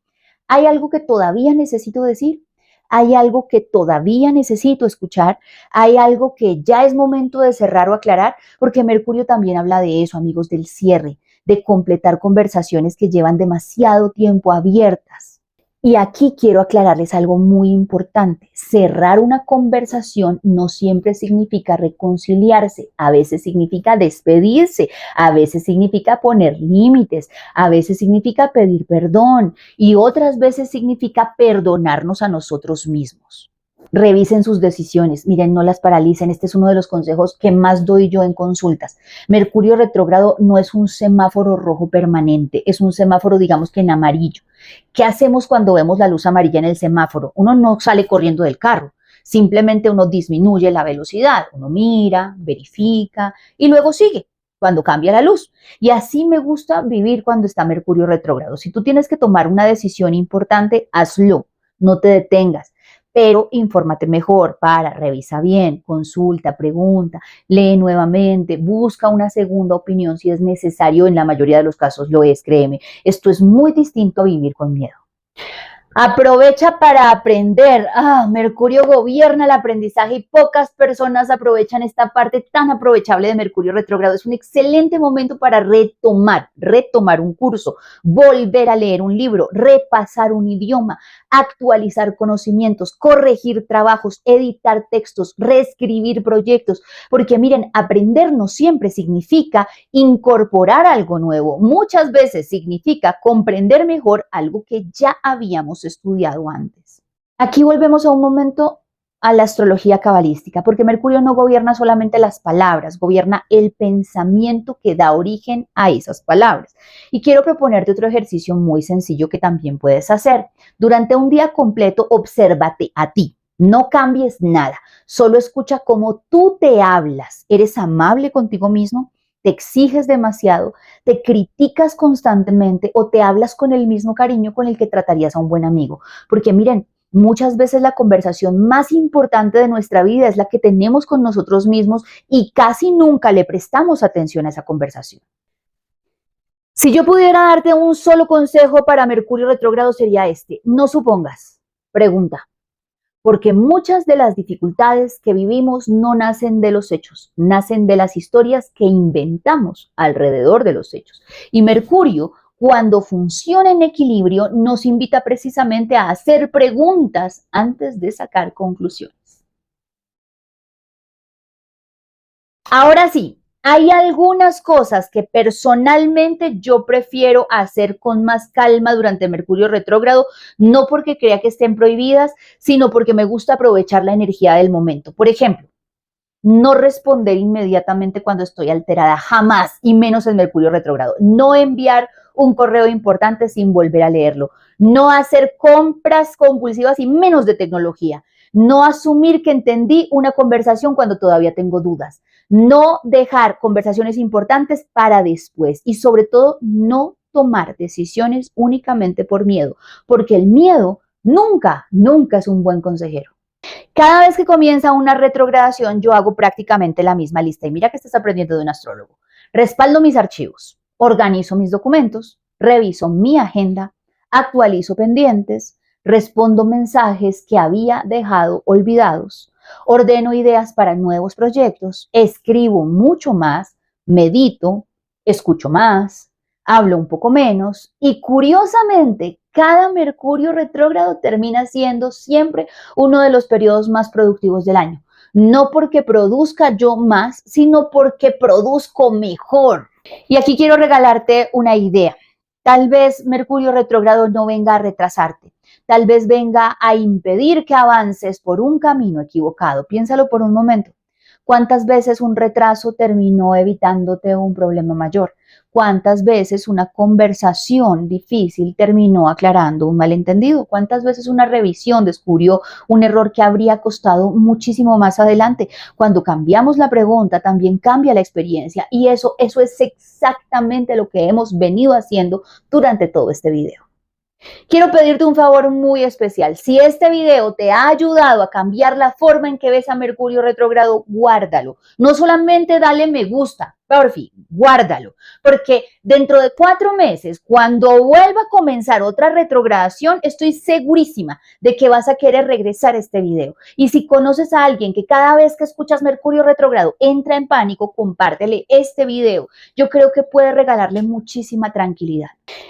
[SPEAKER 1] ¿Hay algo que todavía necesito decir? ¿Hay algo que todavía necesito escuchar? ¿Hay algo que ya es momento de cerrar o aclarar? Porque Mercurio también habla de eso, amigos, del cierre, de completar conversaciones que llevan demasiado tiempo abiertas. Y aquí quiero aclararles algo muy importante. Cerrar una conversación no siempre significa reconciliarse, a veces significa despedirse, a veces significa poner límites, a veces significa pedir perdón y otras veces significa perdonarnos a nosotros mismos. Revisen sus decisiones, miren, no las paralicen. Este es uno de los consejos que más doy yo en consultas. Mercurio retrógrado no es un semáforo rojo permanente, es un semáforo, digamos que en amarillo. ¿Qué hacemos cuando vemos la luz amarilla en el semáforo? Uno no sale corriendo del carro, simplemente uno disminuye la velocidad, uno mira, verifica y luego sigue cuando cambia la luz. Y así me gusta vivir cuando está Mercurio retrógrado. Si tú tienes que tomar una decisión importante, hazlo, no te detengas. Pero infórmate mejor, revisa bien, consulta, pregunta, lee nuevamente, busca una segunda opinión si es necesario, en la mayoría de los casos lo es, créeme. Esto es muy distinto a vivir con miedo. Aprovecha para aprender. Mercurio gobierna el aprendizaje y pocas personas aprovechan esta parte tan aprovechable de Mercurio retrógrado. Es un excelente momento para retomar un curso, volver a leer un libro, repasar un idioma, actualizar conocimientos, corregir trabajos, editar textos, reescribir proyectos. Porque miren, aprender no siempre significa incorporar algo nuevo. Muchas veces significa comprender mejor algo que ya habíamos estudiado antes. Aquí volvemos a un momento a la astrología cabalística, porque Mercurio no gobierna solamente las palabras, gobierna el pensamiento que da origen a esas palabras. Y quiero proponerte otro ejercicio muy sencillo que también puedes hacer. Durante un día completo, obsérvate a ti. No cambies nada, solo escucha cómo tú te hablas. ¿Eres amable contigo mismo? ¿Te exiges demasiado? ¿Te criticas constantemente o te hablas con el mismo cariño con el que tratarías a un buen amigo? Porque miren, muchas veces la conversación más importante de nuestra vida es la que tenemos con nosotros mismos y casi nunca le prestamos atención a esa conversación. Si yo pudiera darte un solo consejo para Mercurio retrógrado sería este: no supongas, pregunta. porque muchas de las dificultades que vivimos no nacen de los hechos, nacen de las historias que inventamos alrededor de los hechos. Y Mercurio, cuando funciona en equilibrio, nos invita precisamente a hacer preguntas antes de sacar conclusiones. Ahora sí, hay algunas cosas que personalmente yo prefiero hacer con más calma durante Mercurio retrógrado, no porque crea que estén prohibidas, sino porque me gusta aprovechar la energía del momento. Por ejemplo, no responder inmediatamente cuando estoy alterada, jamás, y menos en Mercurio retrógrado. No enviar un correo importante sin volver a leerlo. No hacer compras compulsivas y menos de tecnología. No asumir que entendí una conversación cuando todavía tengo dudas. No dejar conversaciones importantes para después y sobre todo no tomar decisiones únicamente por miedo, porque el miedo nunca es un buen consejero. Cada vez que comienza una retrogradación, yo hago prácticamente la misma lista. Y mira que estás aprendiendo de un astrólogo. Respaldo mis archivos, organizo mis documentos, reviso mi agenda, actualizo pendientes, respondo mensajes que había dejado olvidados, ordeno ideas para nuevos proyectos, escribo mucho más, medito, escucho más, hablo un poco menos y curiosamente cada Mercurio retrógrado termina siendo siempre uno de los periodos más productivos del año. No porque produzca yo más, sino porque produzco mejor. Y aquí quiero regalarte una idea. Tal vez Mercurio retrógrado no venga a retrasarte. Tal vez venga a impedir que avances por un camino equivocado. Piénsalo por un momento. ¿Cuántas veces un retraso terminó evitándote un problema mayor? ¿Cuántas veces una conversación difícil terminó aclarando un malentendido? ¿Cuántas veces una revisión descubrió un error que habría costado muchísimo más adelante? Cuando cambiamos la pregunta, también cambia la experiencia y eso es exactamente lo que hemos venido haciendo durante todo este video. Quiero pedirte un favor muy especial. Si este video te ha ayudado a cambiar la forma en que ves a Mercurio retrógrado, guárdalo. No solamente dale me gusta, por fin, guárdalo. Porque dentro de 4 meses, cuando vuelva a comenzar otra retrogradación, estoy segurísima de que vas a querer regresar a este video. Y si conoces a alguien que cada vez que escuchas Mercurio retrógrado entra en pánico, compártele este video. Yo creo que puede regalarle muchísima tranquilidad.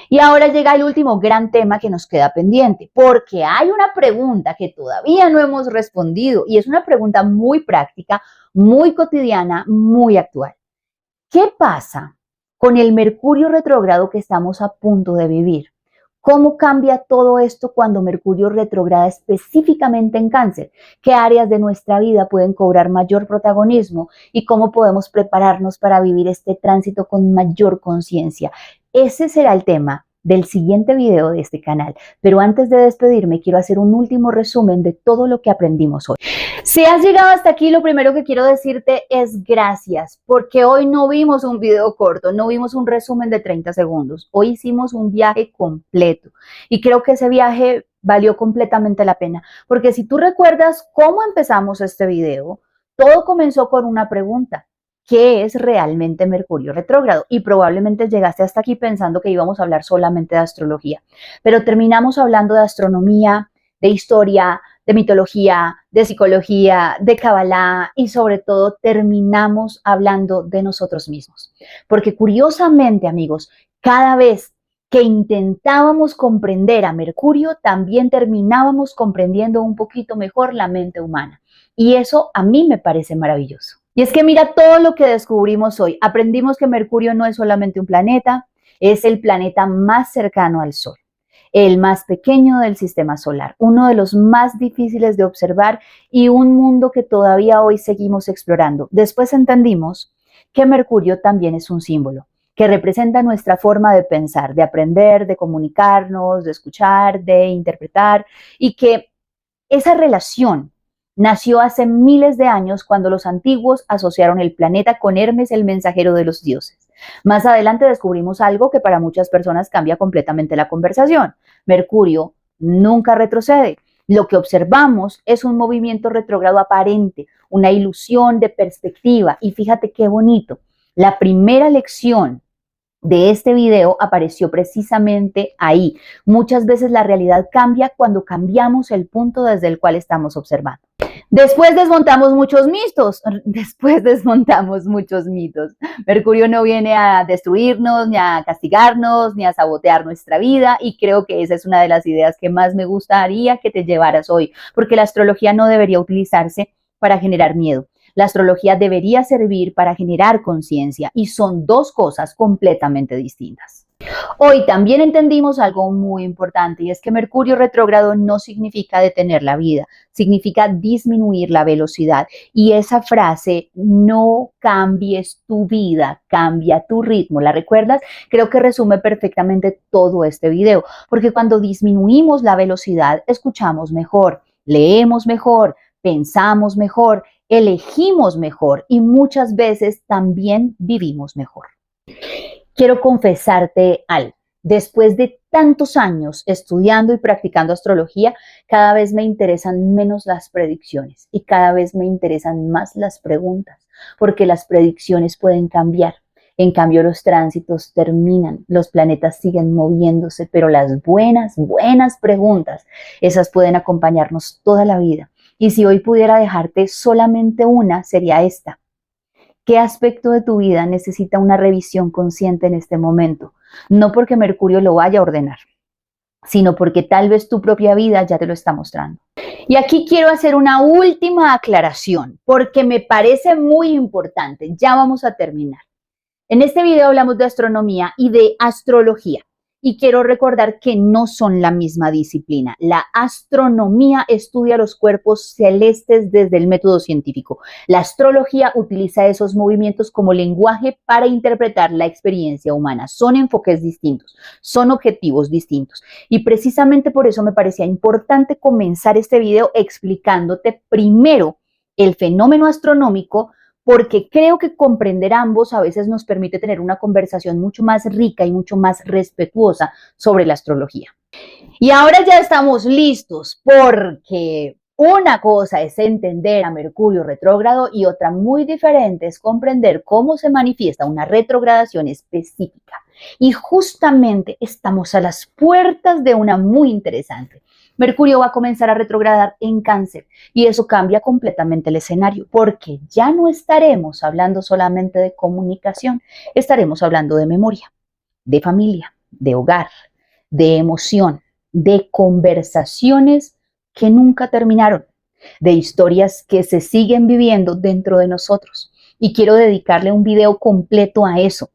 [SPEAKER 1] Y ahora llega el último gran tema que nos queda pendiente, porque hay una pregunta que todavía no hemos respondido y es una pregunta muy práctica, muy cotidiana, muy actual. ¿Qué pasa con el Mercurio retrógrado que estamos a punto de vivir? ¿Cómo cambia todo esto cuando Mercurio retrograda específicamente en Cáncer? ¿Qué áreas de nuestra vida pueden cobrar mayor protagonismo? ¿Y cómo podemos prepararnos para vivir este tránsito con mayor conciencia? Ese será el tema del siguiente video de este canal. Pero antes de despedirme, quiero hacer un último resumen de todo lo que aprendimos hoy. Si has llegado hasta aquí, lo primero que quiero decirte es gracias, porque hoy no vimos un video corto, no vimos un resumen de 30 segundos. Hoy hicimos un viaje completo y creo que ese viaje valió completamente la pena, porque si tú recuerdas cómo empezamos este video, todo comenzó con una pregunta. ¿Qué es realmente Mercurio retrógrado? Y probablemente llegaste hasta aquí pensando que íbamos a hablar solamente de astrología, pero terminamos hablando de astronomía, de historia, de mitología, de psicología, de Kabbalah y sobre todo terminamos hablando de nosotros mismos. Porque curiosamente, amigos, cada vez que intentábamos comprender a Mercurio, también terminábamos comprendiendo un poquito mejor la mente humana. Y eso a mí me parece maravilloso. Y es que mira todo lo que descubrimos hoy. Aprendimos que Mercurio no es solamente un planeta, es el planeta más cercano al Sol, el más pequeño del sistema solar, uno de los más difíciles de observar y un mundo que todavía hoy seguimos explorando. Después entendimos que Mercurio también es un símbolo, que representa nuestra forma de pensar, de aprender, de comunicarnos, de escuchar, de interpretar y que esa relación nació hace miles de años cuando los antiguos asociaron el planeta con Hermes, el mensajero de los dioses. Más adelante descubrimos algo que para muchas personas cambia completamente la conversación. Mercurio nunca retrocede. Lo que observamos es un movimiento retrógrado aparente, una ilusión de perspectiva. Y fíjate qué bonito. La primera lección de este video apareció precisamente ahí. Muchas veces la realidad cambia cuando cambiamos el punto desde el cual estamos observando. Después desmontamos muchos mitos. Mercurio no viene a destruirnos, ni a castigarnos, ni a sabotear nuestra vida, y creo que esa es una de las ideas que más me gustaría que te llevaras hoy, porque la astrología no debería utilizarse para generar miedo. La astrología debería servir para generar conciencia, y son dos cosas completamente distintas. Hoy también entendimos algo muy importante, y es que Mercurio retrógrado no significa detener la vida, significa disminuir la velocidad. Y esa frase, no cambies tu vida, cambia tu ritmo, ¿la recuerdas? Creo que resume perfectamente todo este video, porque cuando disminuimos la velocidad, escuchamos mejor, leemos mejor, pensamos mejor, elegimos mejor y muchas veces también vivimos mejor. Quiero confesarte algo. Después de tantos años estudiando y practicando astrología, cada vez me interesan menos las predicciones y cada vez me interesan más las preguntas, porque las predicciones pueden cambiar. En cambio, los tránsitos terminan, los planetas siguen moviéndose, pero las buenas preguntas, esas pueden acompañarnos toda la vida. Y si hoy pudiera dejarte solamente una, sería esta. ¿Qué aspecto de tu vida necesita una revisión consciente en este momento? No porque Mercurio lo vaya a ordenar, sino porque tal vez tu propia vida ya te lo está mostrando. Y aquí quiero hacer una última aclaración, porque me parece muy importante. Ya vamos a terminar. En este video hablamos de astronomía y de astrología. Y quiero recordar que no son la misma disciplina. La astronomía estudia los cuerpos celestes desde el método científico. La astrología utiliza esos movimientos como lenguaje para interpretar la experiencia humana. Son enfoques distintos, son objetivos distintos. Y precisamente por eso me parecía importante comenzar este video explicándote primero el fenómeno astronómico, porque creo que comprender ambos a veces nos permite tener una conversación mucho más rica y mucho más respetuosa sobre la astrología. Y ahora ya estamos listos, porque una cosa es entender a Mercurio retrógrado y otra muy diferente es comprender cómo se manifiesta una retrogradación específica. Y justamente estamos a las puertas de una muy interesante. Mercurio va a comenzar a retrogradar en Cáncer y eso cambia completamente el escenario, porque ya no estaremos hablando solamente de comunicación, estaremos hablando de memoria, de familia, de hogar, de emoción, de conversaciones que nunca terminaron, de historias que se siguen viviendo dentro de nosotros. Y quiero dedicarle un video completo a eso,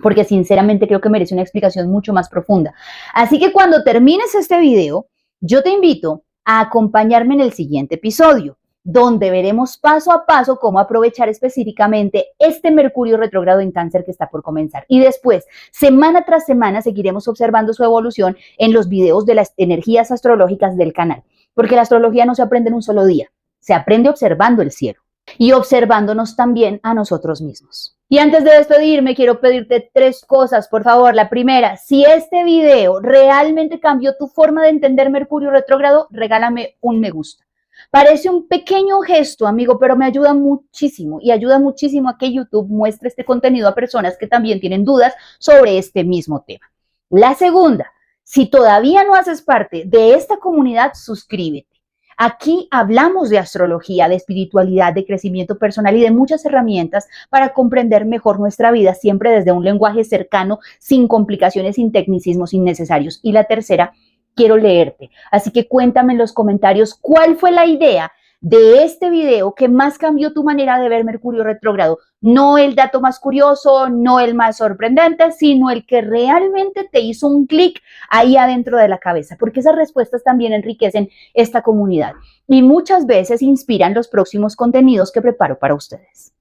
[SPEAKER 1] porque sinceramente creo que merece una explicación mucho más profunda. Así que cuando termines este video, yo te invito a acompañarme en el siguiente episodio, donde veremos paso a paso cómo aprovechar específicamente este Mercurio retrógrado en Cáncer que está por comenzar. Y después, semana tras semana, seguiremos observando su evolución en los videos de las energías astrológicas del canal. Porque la astrología no se aprende en un solo día, se aprende observando el cielo y observándonos también a nosotros mismos. Y antes de despedirme, quiero pedirte 3 cosas, por favor. La primera, si este video realmente cambió tu forma de entender Mercurio retrógrado, regálame un me gusta. Parece un pequeño gesto, amigo, pero me ayuda muchísimo y ayuda muchísimo a que YouTube muestre este contenido a personas que también tienen dudas sobre este mismo tema. La segunda, si todavía no haces parte de esta comunidad, suscríbete. Aquí hablamos de astrología, de espiritualidad, de crecimiento personal y de muchas herramientas para comprender mejor nuestra vida, siempre desde un lenguaje cercano, sin complicaciones, sin tecnicismos innecesarios. Y la tercera, quiero leerte. Así que cuéntame en los comentarios cuál fue la idea de este video que más cambió tu manera de ver Mercurio retrógrado. No el dato más curioso, no el más sorprendente, sino el que realmente te hizo un clic ahí adentro de la cabeza, porque esas respuestas también enriquecen esta comunidad y muchas veces inspiran los próximos contenidos que preparo para ustedes.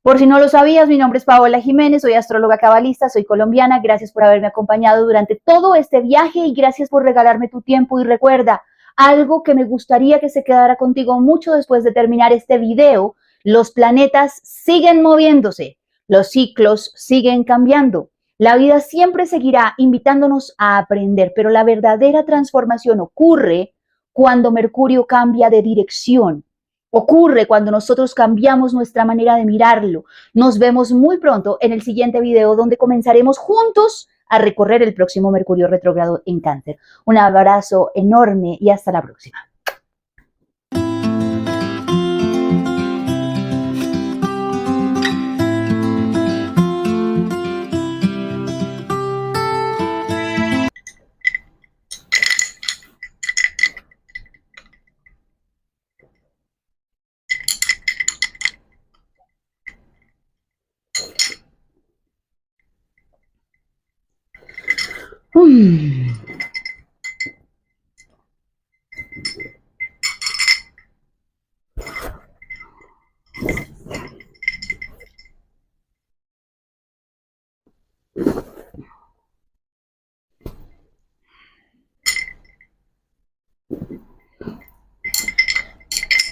[SPEAKER 1] Por si no lo sabías, mi nombre es Paola Jiménez, soy astróloga cabalista, soy colombiana. Gracias por haberme acompañado durante todo este viaje y gracias por regalarme tu tiempo. Y recuerda, algo que me gustaría que se quedara contigo mucho después de terminar este video: los planetas siguen moviéndose, los ciclos siguen cambiando. La vida siempre seguirá invitándonos a aprender, pero la verdadera transformación ocurre cuando Mercurio cambia de dirección. ocurre cuando nosotros cambiamos nuestra manera de mirarlo. Nos vemos muy pronto en el siguiente video donde comenzaremos juntos a recorrer el próximo Mercurio retrógrado en Cáncer. Un abrazo enorme y hasta la próxima.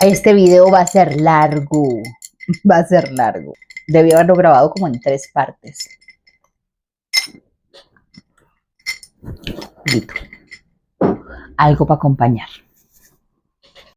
[SPEAKER 1] Este video va a ser largo, va a ser largo. Debí haberlo grabado como en 3 partes. Listo. Algo para acompañar.